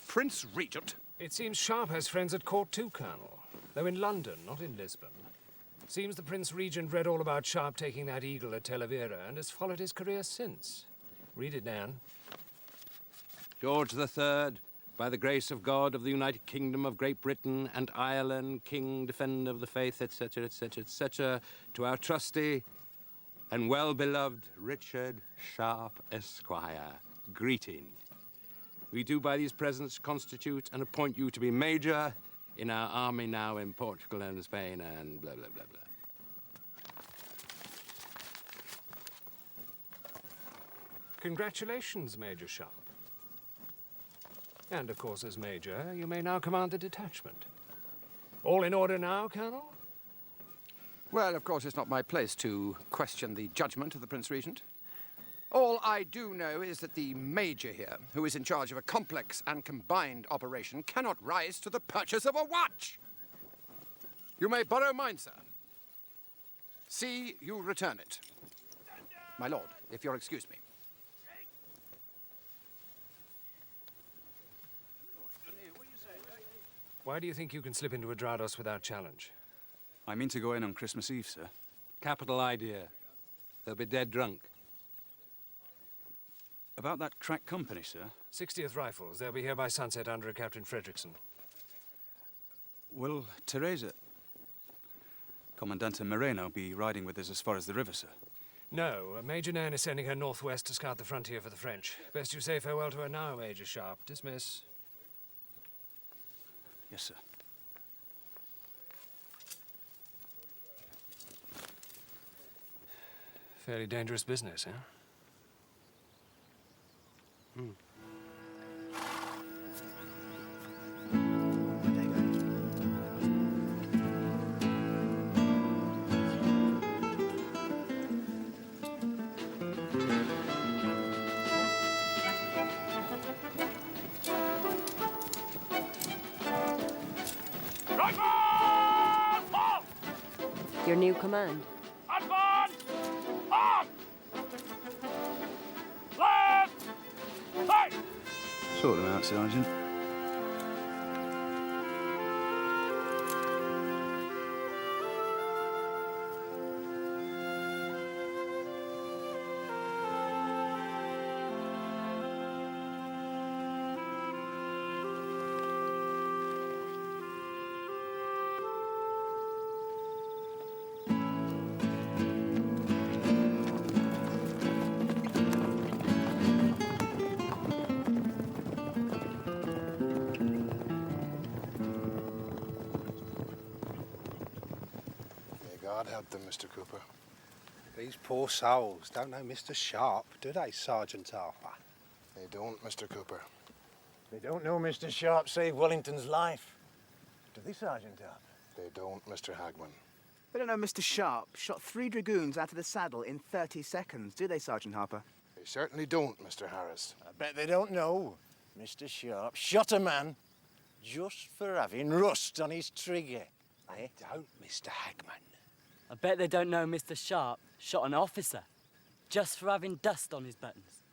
Prince Regent? It seems Sharpe has friends at court too, Colonel. Though in London, not in Lisbon. Seems the Prince Regent read all about Sharpe taking that eagle at Talavera and has followed his career since. Read it, Nan. George III, by the grace of God of the United Kingdom of Great Britain and Ireland, King, Defender of the Faith, etc., etc., etc., to our trusty and well-beloved Richard Sharpe, Esquire, greeting. We do by these presents constitute and appoint you to be major in our army now in Portugal and Spain and blah, blah, blah, blah. Congratulations, Major Sharpe. And, of course, as Major, you may now command the detachment. All in order now, Colonel? Well, of course, it's not my place to question the judgment of the Prince Regent. All I do know is that the Major here, who is in charge of a complex and combined operation, cannot rise to the purchase of a watch. You may borrow mine, sir. See you return it. My lord, if you'll excuse me. Why do you think you can slip into Adrados without challenge? I mean to go in on Christmas Eve, sir. Capital idea. They'll be dead drunk. About that crack company, sir? 60th Rifles. They'll be here by sunset under Captain Fredrickson. Will Teresa, Commandante Moreno, be riding with us as far as the river, sir? No, Major Nan is sending her northwest to scout the frontier for the French. Best you say farewell to her now, Major Sharpe. Dismiss. Yes, sir. Fairly dangerous business, huh? Your new command. Advance! On! Left! Right! Sort them out, Sergeant. God help them, Mr. Cooper. These poor souls don't know Mr. Sharpe, do they, Sergeant Arthur? They don't, Mr. Cooper. They don't know Mr. Sharpe saved Wellington's life. Do they, Sergeant Arthur? They don't, Mr. Hagman. They don't know Mr. Sharpe shot 3 dragoons out of the saddle in 30 seconds, do they, Sergeant Harper? They certainly don't, Mr. Harris. I bet they don't know. Mr. Sharpe shot a man just for having rust on his trigger. I doubt, Mr. Hagman. I bet they don't know Mr. Sharpe shot an officer just for having dust on his buttons.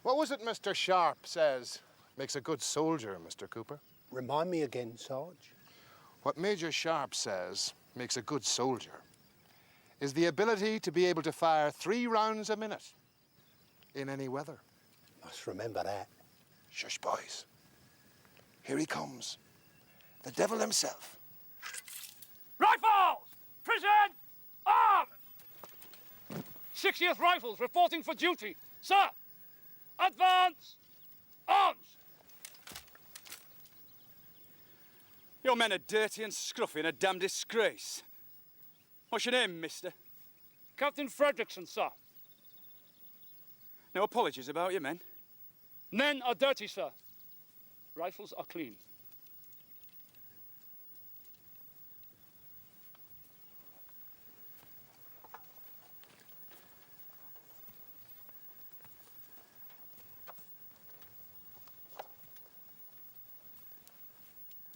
What was it Mr. Sharpe says makes a good soldier, Mr. Cooper? Remind me again, Sarge. What Major Sharpe says makes a good soldier is the ability to be able to fire 3 rounds a minute in any weather. Must remember that. Shush, boys. Here he comes. The devil himself. Rifles! Present arms! 60th Rifles reporting for duty. Sir, advance! Arms! Your men are dirty and scruffy and a damn disgrace. What's your name, mister? Captain Fredrickson, sir. No apologies about your men. Men are dirty, sir. Rifles are clean.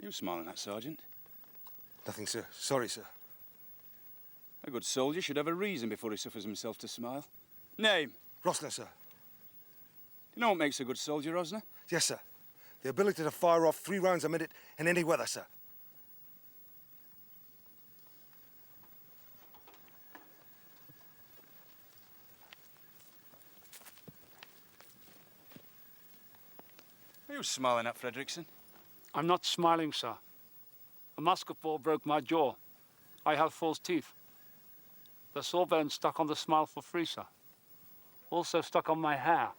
Are you smiling at, Sergeant? Nothing, sir. Sorry, sir. A good soldier should have a reason before he suffers himself to smile. Name? Rosner, sir. Do you know what makes a good soldier, Rosner? Yes, sir. The ability to fire off 3 rounds a minute in any weather, sir. Are you smiling at, Fredrickson? I'm not smiling, sir. A musket ball broke my jaw. I have false teeth. The sawbone stuck on the smile for free, sir. Also stuck on my hair.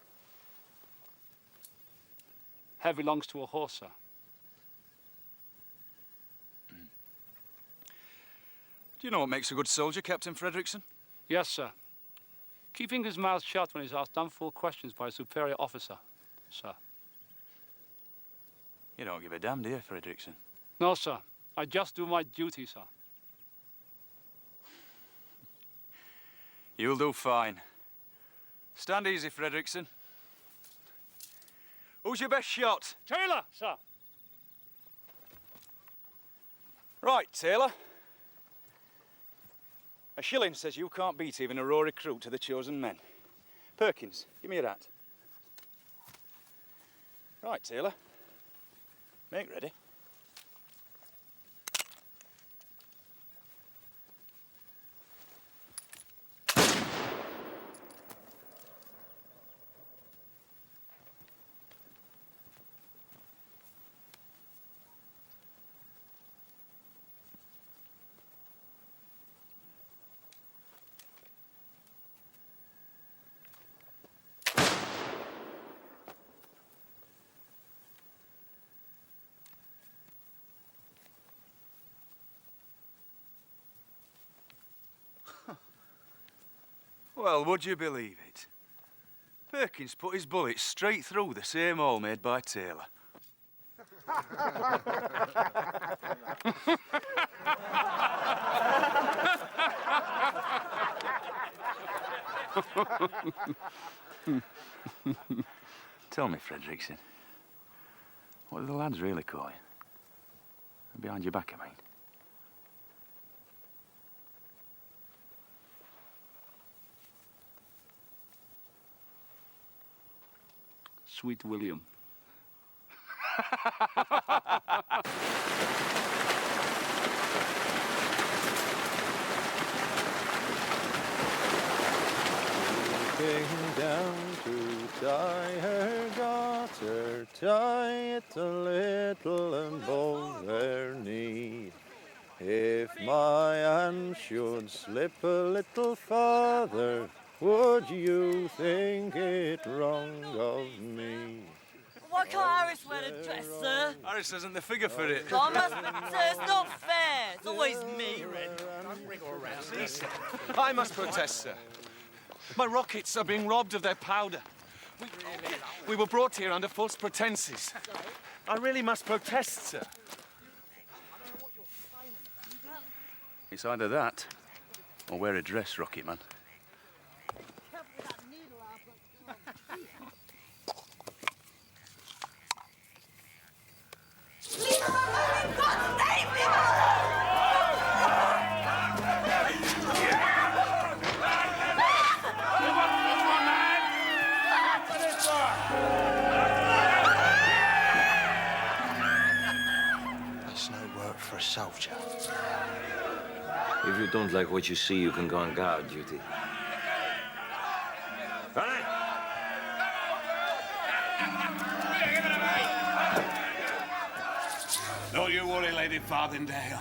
Hair belongs to a horse, sir. Do you know what makes a good soldier, Captain Fredrickson? Yes, sir. Keeping his mouth shut when he's asked dumb-fool questions by a superior officer, sir. You don't give a damn, do you, Fredrickson? No, sir. I just do my duty, sir. You'll do fine. Stand easy, Fredrickson. Who's your best shot? Taylor, sir. Right, Taylor. A shilling says you can't beat even a raw recruit to the chosen men. Perkins, give me your hat. Right, Taylor. Make ready. Well, would you believe it? Perkins put his bullet straight through the same hole made by Taylor. Tell me, Fredrickson, what do the lads really call you? Behind your back, I mean. Sweet William. Came down to tie her garter, tie it a little and bow their knee. If my hand should slip a little farther, would you think it wrong of me? Why can't Harris wear a dress, sir? Harris hasn't the figure for it. Oh, sir, it's not fair. It's always me, Red. Don't wriggle around. Please, I must protest, sir. My rockets are being robbed of their powder. We were brought here under false pretenses. I really must protest, sir. It's either that, or wear a dress, Rocket Man. If you don't like what you see, you can go on guard duty. Don't you worry, Lady Farthingale.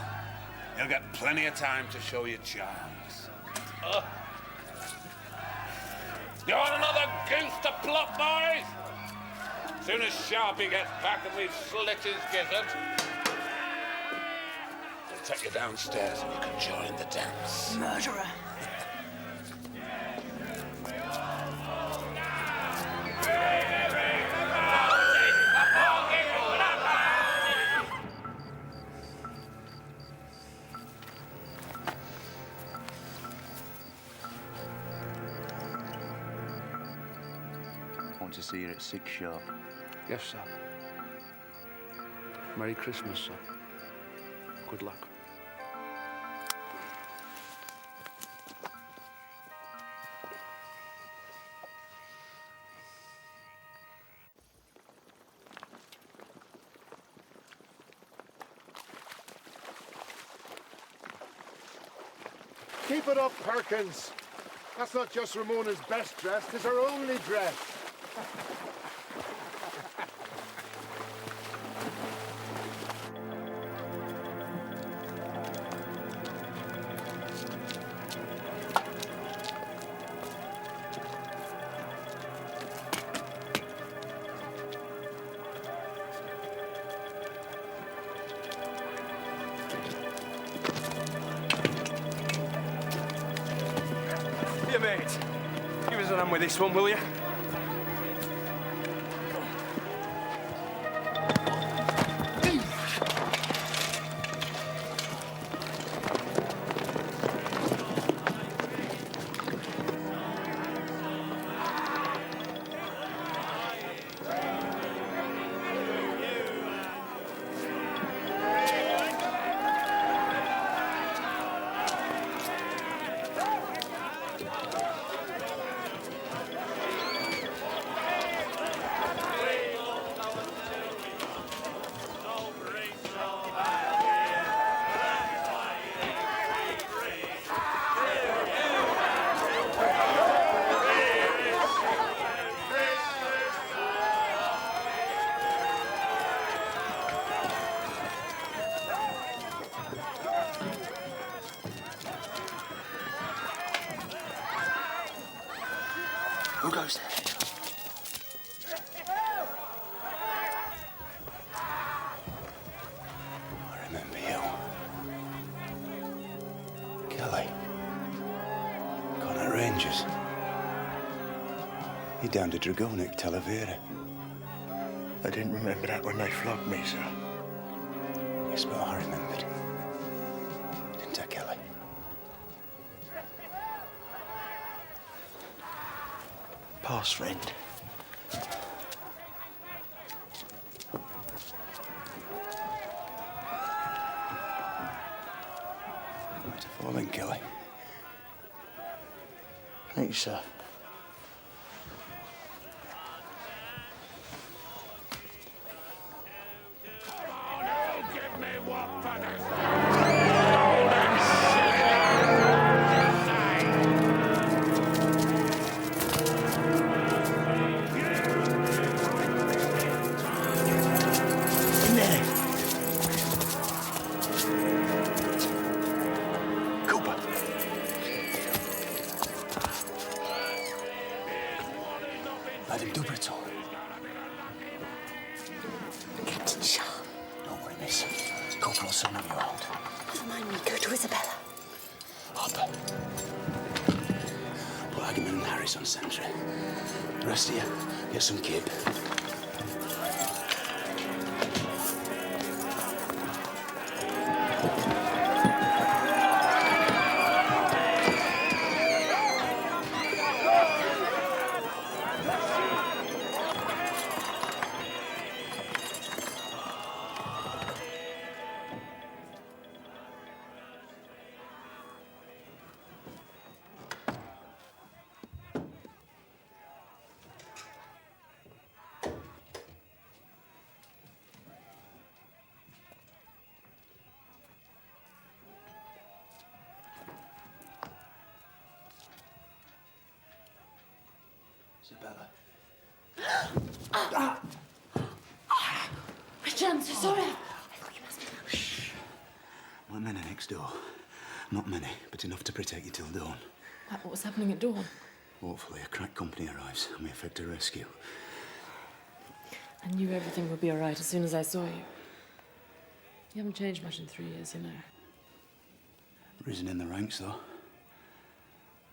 You'll get plenty of time to show your charms. You want another goose to plot, boys? Soon as Sharpe gets back and we've slit his gizzard, we'll take you downstairs and you can join the dance. Murderer. Want to see her at 6 sharp. Yes, sir. Merry Christmas, sir. Good luck. Keep it up, Perkins. That's not just Ramona's best dress, it's her only dress. Here, mate. Give us a hand with this one, will you? Who goes there? I remember you. Kelly. Connaught Rangers. You down to Dragonic, Talavera. I didn't remember that when they flogged me, sir. Yes, but I remembered. Didn't I, Kelly? Pass, friend. Where's the falling, Kelly? Thank you, sir. Madame Dubreton. Captain Sharpe. Don't worry, miss. Corporal son of your old. Never mind me. Go to Isabella. Harper. Put Hageman and Harris on sentry. The rest of you, get some kib. Ah! Richard, I'm so sorry. My men are next door. Not many, but enough to protect you till dawn. What's happening at dawn? Hopefully, a crack company arrives and we effect a rescue. I knew everything would be all right as soon as I saw you. You haven't changed much in 3 years, you know. Risen in the ranks, though.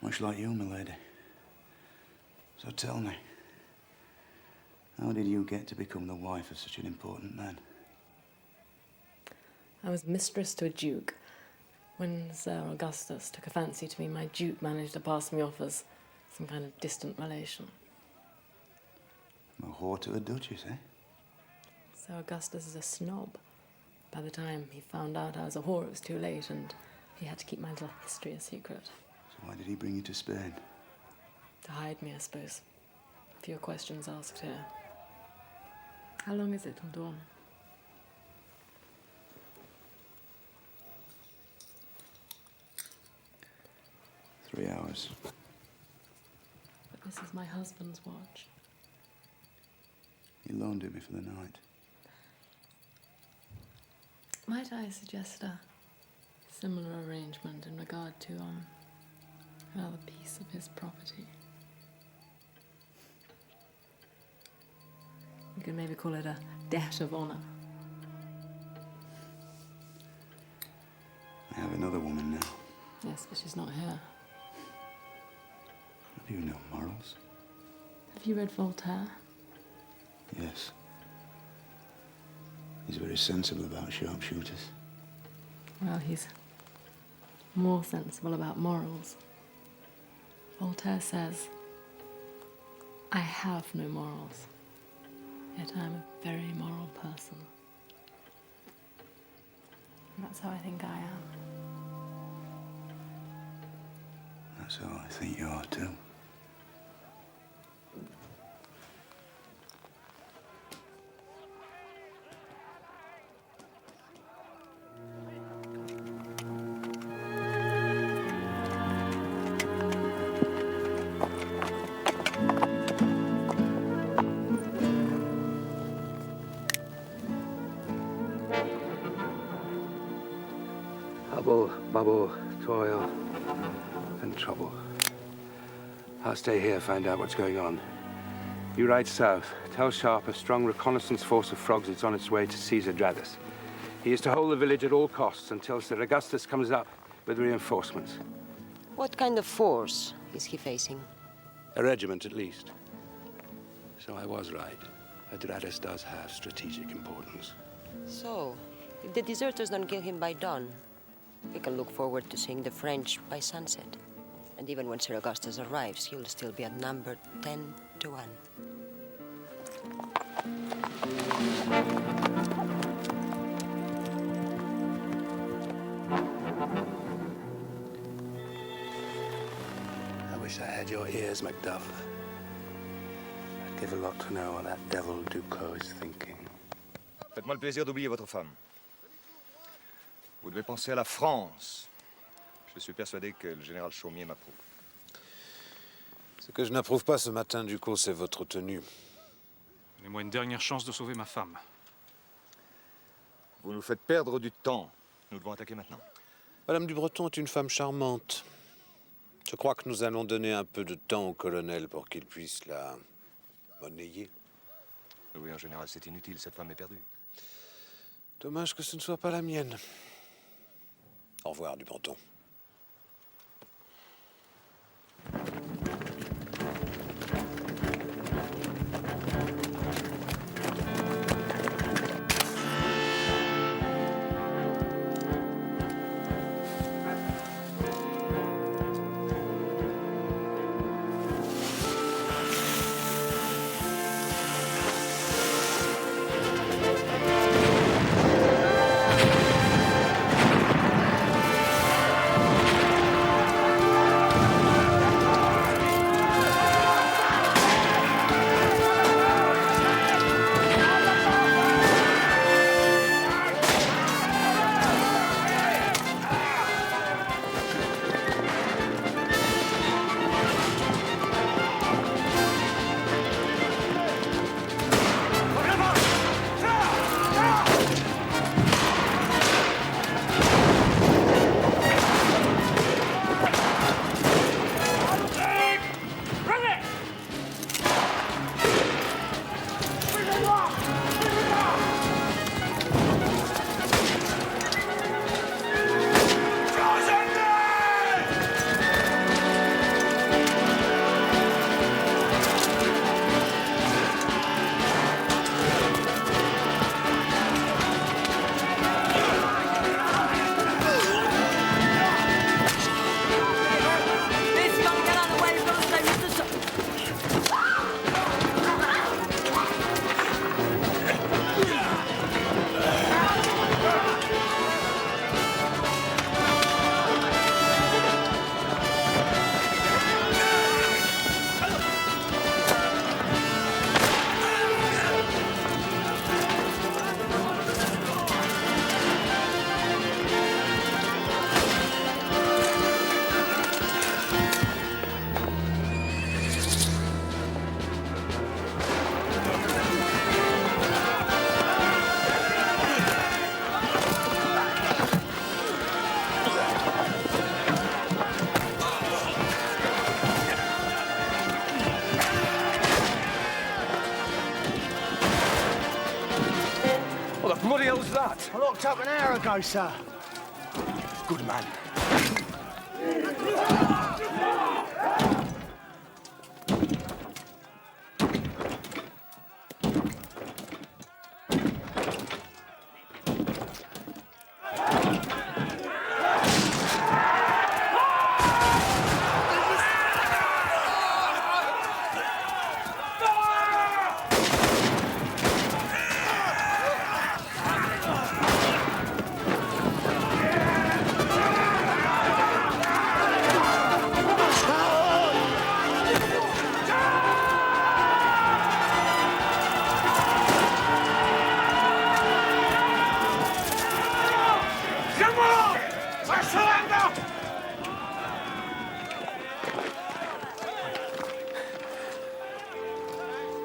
Much like you, my lady. So tell me, how did you get to become the wife of such an important man? I was mistress to a duke. When Sir Augustus took a fancy to me, my duke managed to pass me off as some kind of distant relation. A whore to a duchess, eh? Sir Augustus is a snob. By the time he found out I was a whore, it was too late, and he had to keep my little history a secret. So why did he bring you to Spain? To hide me, I suppose. Fewer questions asked here. How long is it till dawn? Three hours. But this is my husband's watch. He loaned it me for the night. Might I suggest a similar arrangement in regard to, another piece of his property? You could maybe call it a debt of honor. I have another woman now. Yes, but she's not here. Have you no morals? Have you read Voltaire? Yes. He's very sensible about sharpshooters. Well, he's more sensible about morals. Voltaire says, I have no morals, yet I'm a very moral person. And that's how I think I am. That's how I think you are, too. Hubble, bubble, toil, and trouble. I'll stay here, find out what's going on. You ride south. Tell Sharpe a strong reconnaissance force of frogs is on its way to seize Adradas. He is to hold the village at all costs until Sir Augustus comes up with reinforcements. What kind of force is he facing? A regiment, at least. So I was right. Adradas does have strategic importance. So, if the deserters don't kill him by dawn, we can look forward to seeing the French by sunset. And even when Sir Augustus arrives, he'll still be outnumbered 10 to 1. I wish I had your ears, Macduff. I'd give a lot to know what that devil Ducos is thinking. Faites-moi le plaisir d'oublier votre femme. Vous devez penser à la France. Je suis persuadé que le général Chaumier m'approuve. Ce que je n'approuve pas ce matin, Ducos, c'est votre tenue. Donnez-moi une dernière chance de sauver ma femme. Vous nous faites perdre du temps. Nous devons attaquer maintenant. Madame du Breton est une femme charmante. Je crois que nous allons donner un peu de temps au colonel pour qu'il puisse la monnayer. Oui, en général, c'est inutile. Cette femme est perdue. Dommage que ce ne soit pas la mienne. Au revoir, du Breton. I locked up an hour ago, sir. Good man.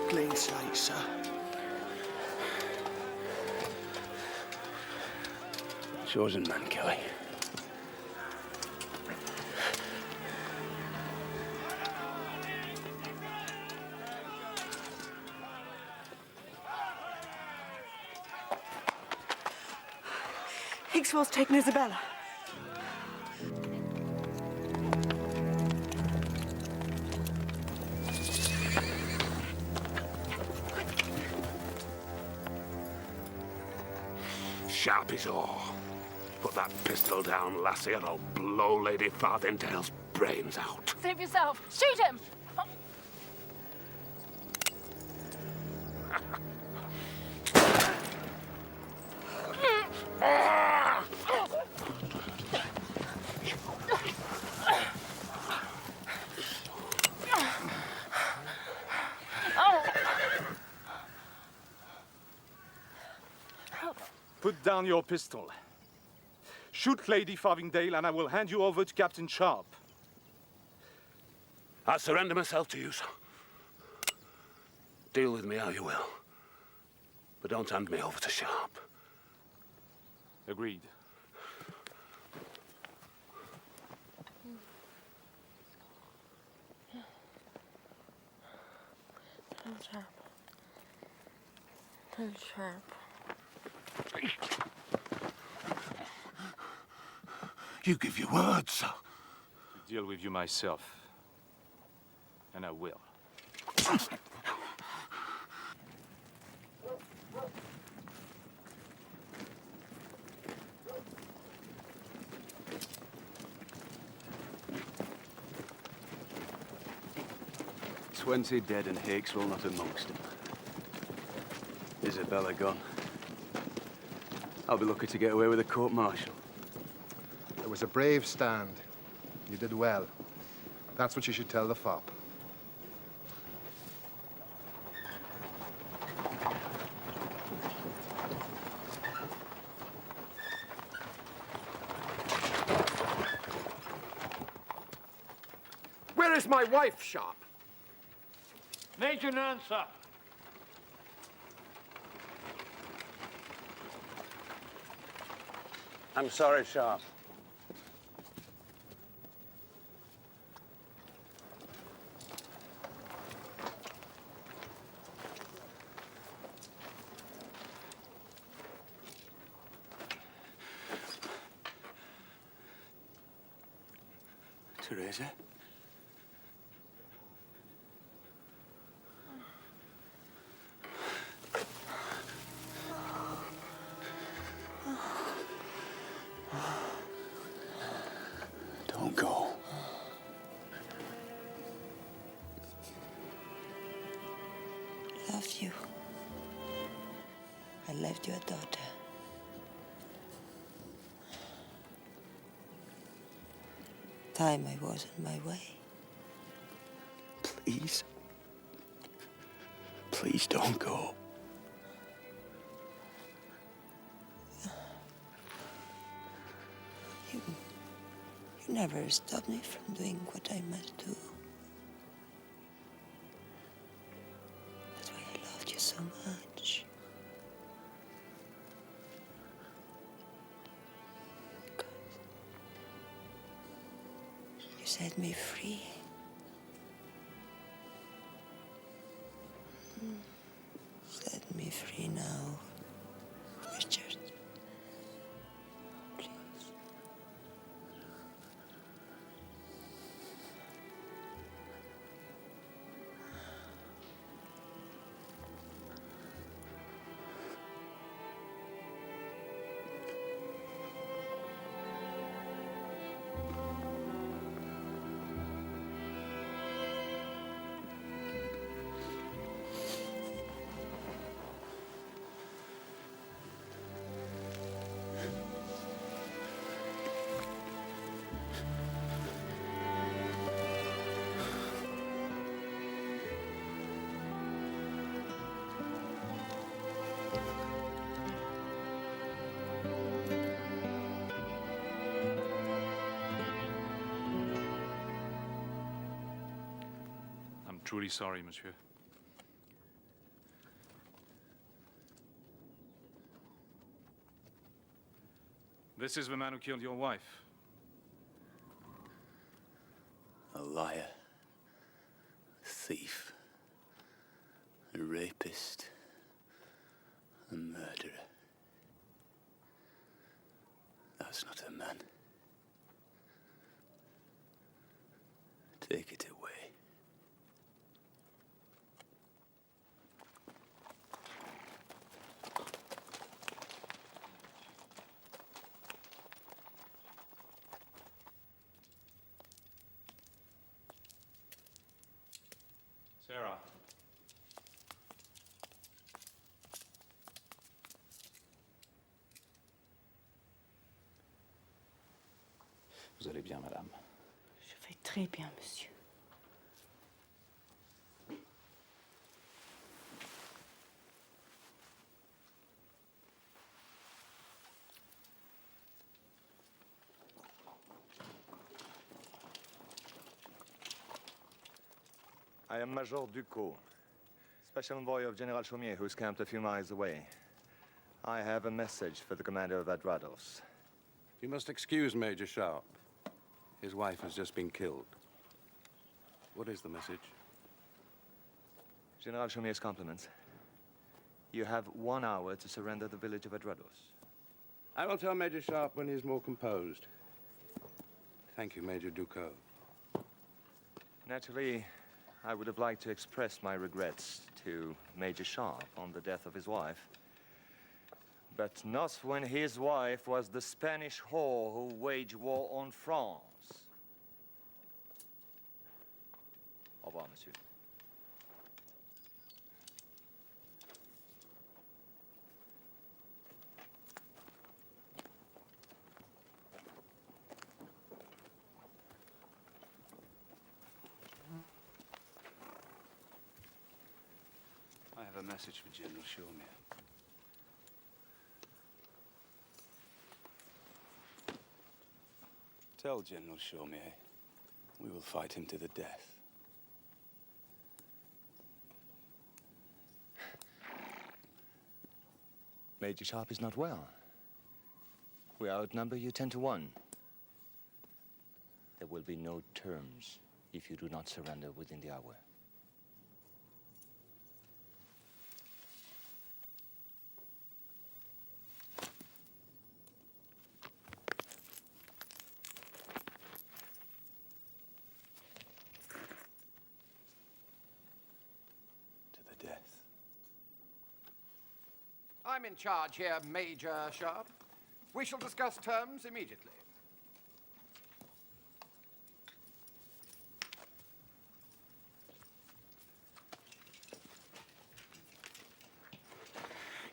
Clean slate, sir. Chosen man, Kelly. Hickswell's taken Isabella. Sharpe is all. Put that pistol down, lassie, or I'll blow Lady Farthingale's brains out. Save yourself. Shoot him! Put down your pistol. Shoot Lady Farthingale and I will hand you over to Captain Sharpe. I surrender myself to you, sir. Deal with me how you will. But don't hand me over to Sharpe. Agreed. Tell Sharpe. Tell Sharpe. You give your word, sir. To deal with you myself. And I will. 20 dead and Hickswell not amongst them. Isabella gone. I'll be lucky to get away with a court-martial. It was a brave stand. You did well. That's what you should tell the fop. Where is my wife, Sharpe? Major Nern, sir. I'm sorry, Sharpe. Teresa? Don't go. Loved you. I left you a daughter. Time I was on my way. Please. Please don't go. You never stopped me from doing what I must do. That's why I loved you so much. You set me free. Set me free now, Richard. truly sorry, monsieur. This is the man who killed your wife. A liar, a thief, a rapist, a murderer. That's not a man. Take it away. Sarah. Vous allez bien, madame? Je vais très bien, monsieur. I am Major Ducot, special envoy of General Chaumier, who's camped a few miles away. I have a message for the commander of Adrados. You must excuse Major Sharpe. His wife has just been killed. What is the message? General Chaumier's compliments. You have 1 hour to surrender the village of Adrados. I will tell Major Sharpe when he is more composed. Thank you, Major Ducot. Naturally, I would have liked to express my regrets to Major Sharpe on the death of his wife. But not when his wife was the Spanish whore who waged war on France. Au revoir, monsieur. I have a message for General Chaumier. Tell General Chaumier we will fight him to the death. Major Sharpe is not well. We outnumber you 10 to 1. There will be no terms if you do not surrender within the hour. I'm in charge here, Major Sharpe. We shall discuss terms immediately.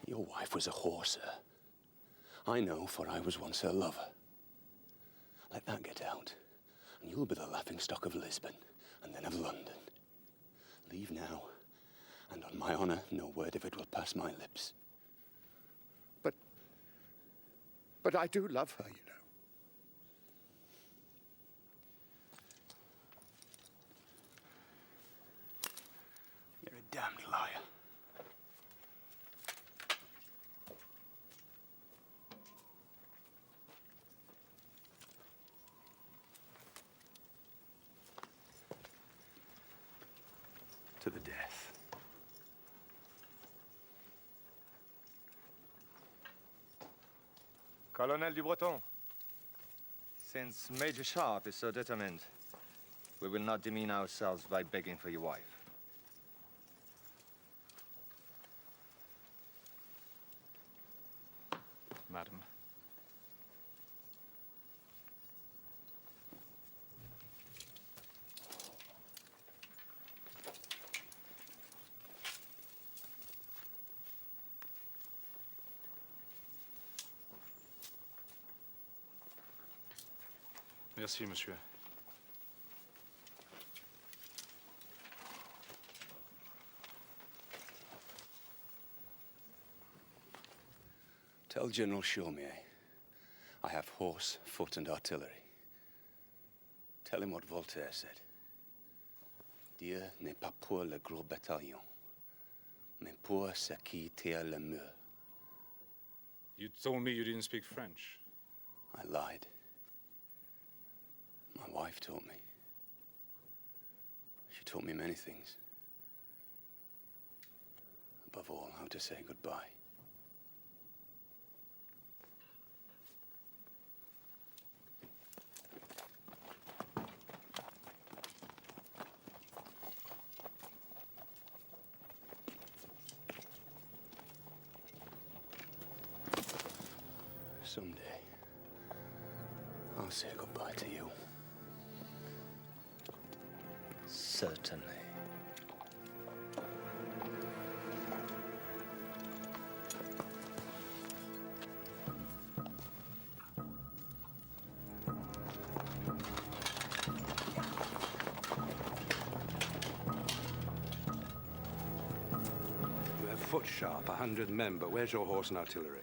Your wife was a whore, sir. I know, for I was once her lover. Let that get out, and you'll be the laughingstock of Lisbon, and then of London. Leave now, and on my honor, no word of it will pass my lips. But I do love her, you know. You're a damned liar. To the death. Colonel du Breton, since Major Sharpe is so determined, we will not demean ourselves by begging for your wife. Madam. Merci, monsieur. Tell General Chaumier I have horse, foot, and artillery. Tell him what Voltaire said. Dieu n'est pas pour le gros bataillon, mais pour ceux qui tirent le mur. You told me you didn't speak French. I lied. My wife taught me. She taught me many things. Above all, how to say goodbye. Someday, I'll say goodbye to you. Certainly. You have foot sharp, 100 men, but where's your horse and artillery?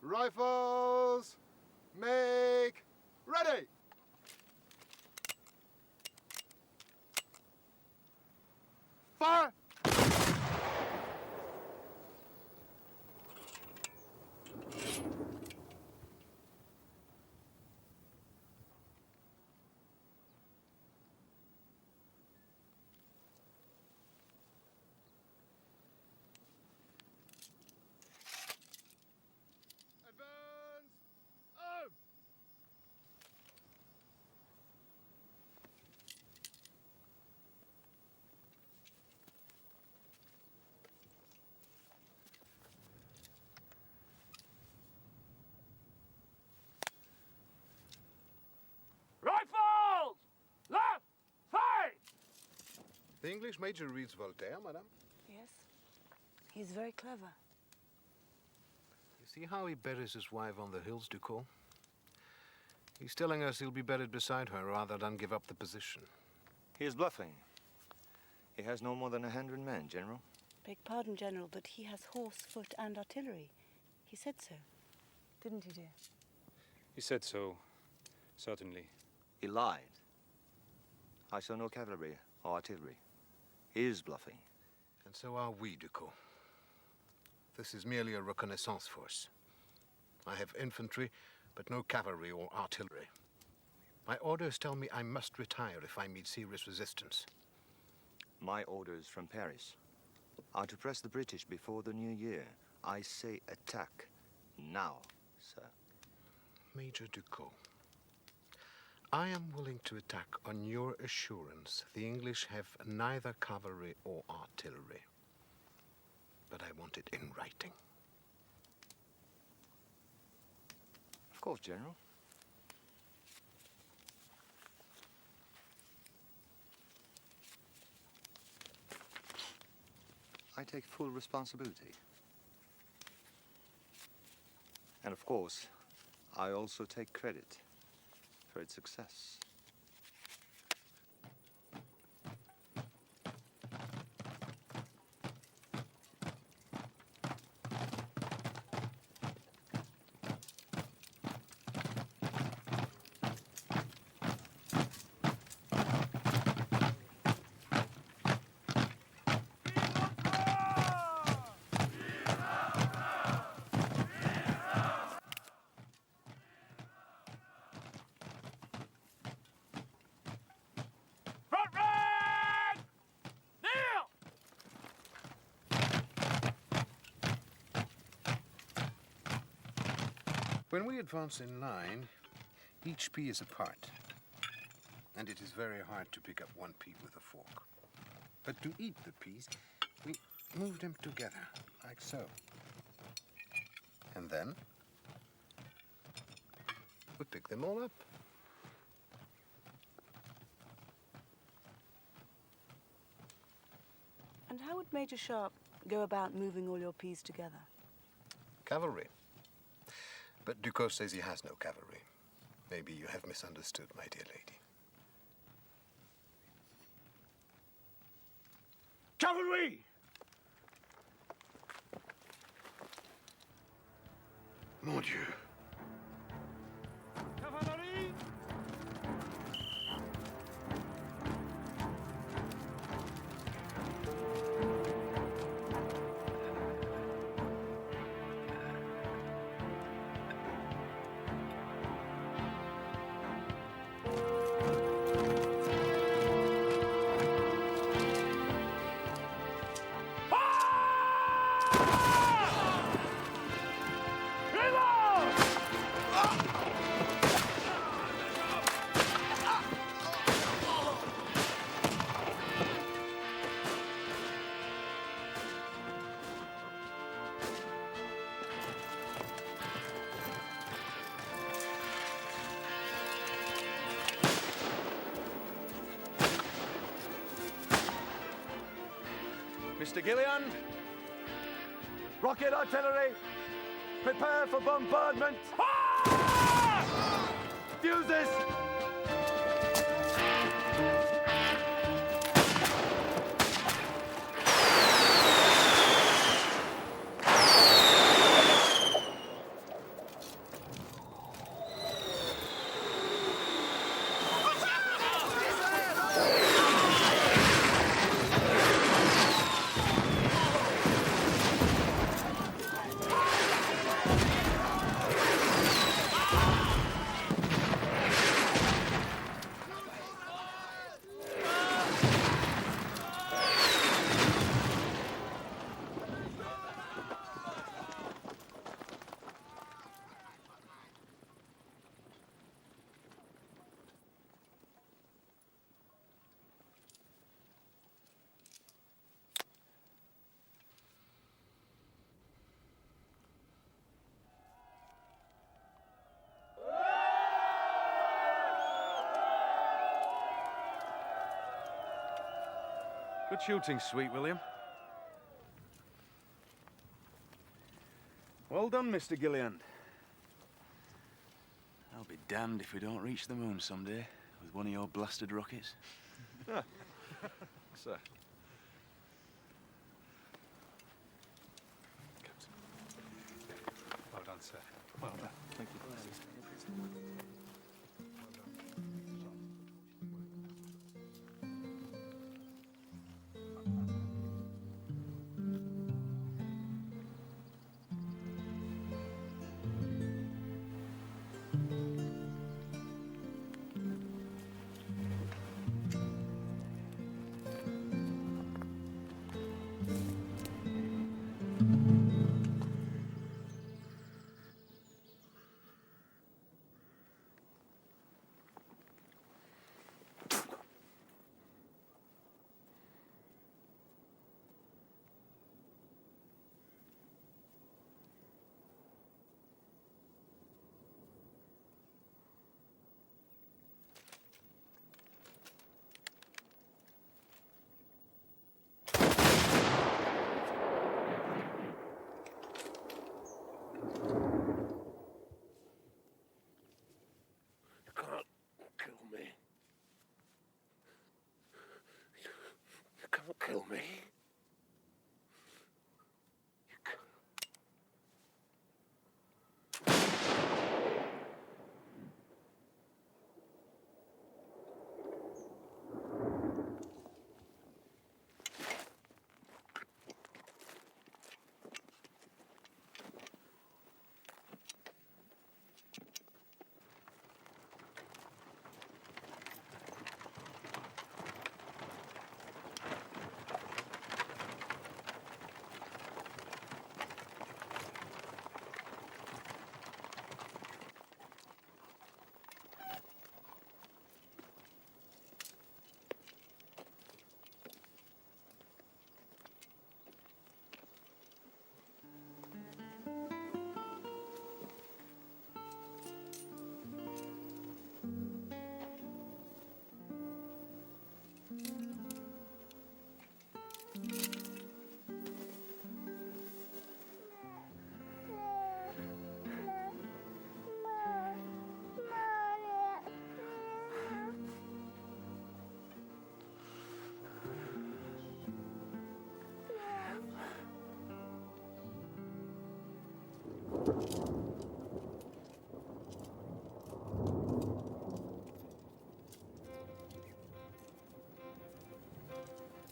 Rifles! Make ready! Fire! Advance! Arm! Rifles! Left! Fight! The English major reads Voltaire, madame. Yes. He's very clever. You see how he buries his wife on the hills, Ducot? He's telling us he'll be buried beside her rather than give up the position. He is bluffing. He has no more than 100 men, General. Beg pardon, General, but he has horse, foot, and artillery. He said so. Didn't he, dear? He said so, certainly. He lied. I saw no cavalry or artillery. He is bluffing. And so are we, Ducot. This is merely a reconnaissance force. I have infantry, but no cavalry or artillery. My orders tell me I must retire if I meet serious resistance. My orders from Paris are to press the British before the new year. I say attack now, sir. Major Ducot, I am willing to attack on your assurance the English have neither cavalry or artillery. But I want it in writing. Of course, General. I take full responsibility. And of course, I also take credit for its success. Front rank! Kneel! When we advance in line, each pea is apart. And it is very hard to pick up one pea with a fork. But to eat the peas, we move them together, like so. And then we pick them all up. And how would Major Sharpe go about moving all your peas together? Cavalry. But Ducos says he has no cavalry. Maybe you have misunderstood, my dear lady. Cavalry! Mon Dieu. Cavalerie! Mr. Gillian, rocket artillery, prepare for bombardment. Fuses! Good shooting, Sweet William. Well done, Mr. Gillian. I'll be damned if we don't reach the moon someday with one of your blasted rockets. Sir. Well done, sir. Well done. Thank you.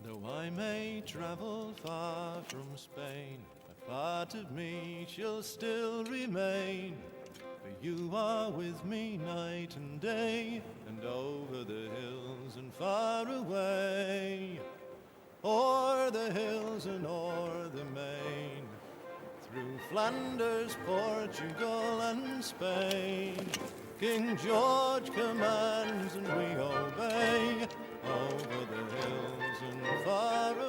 Though I may travel far from Spain, a part of me shall still remain. For you are with me night and day, and over the hills and far away. O'er the hills and o'er the main, through Flanders, Portugal and Spain. King George commands and we obey, over the hills and far away.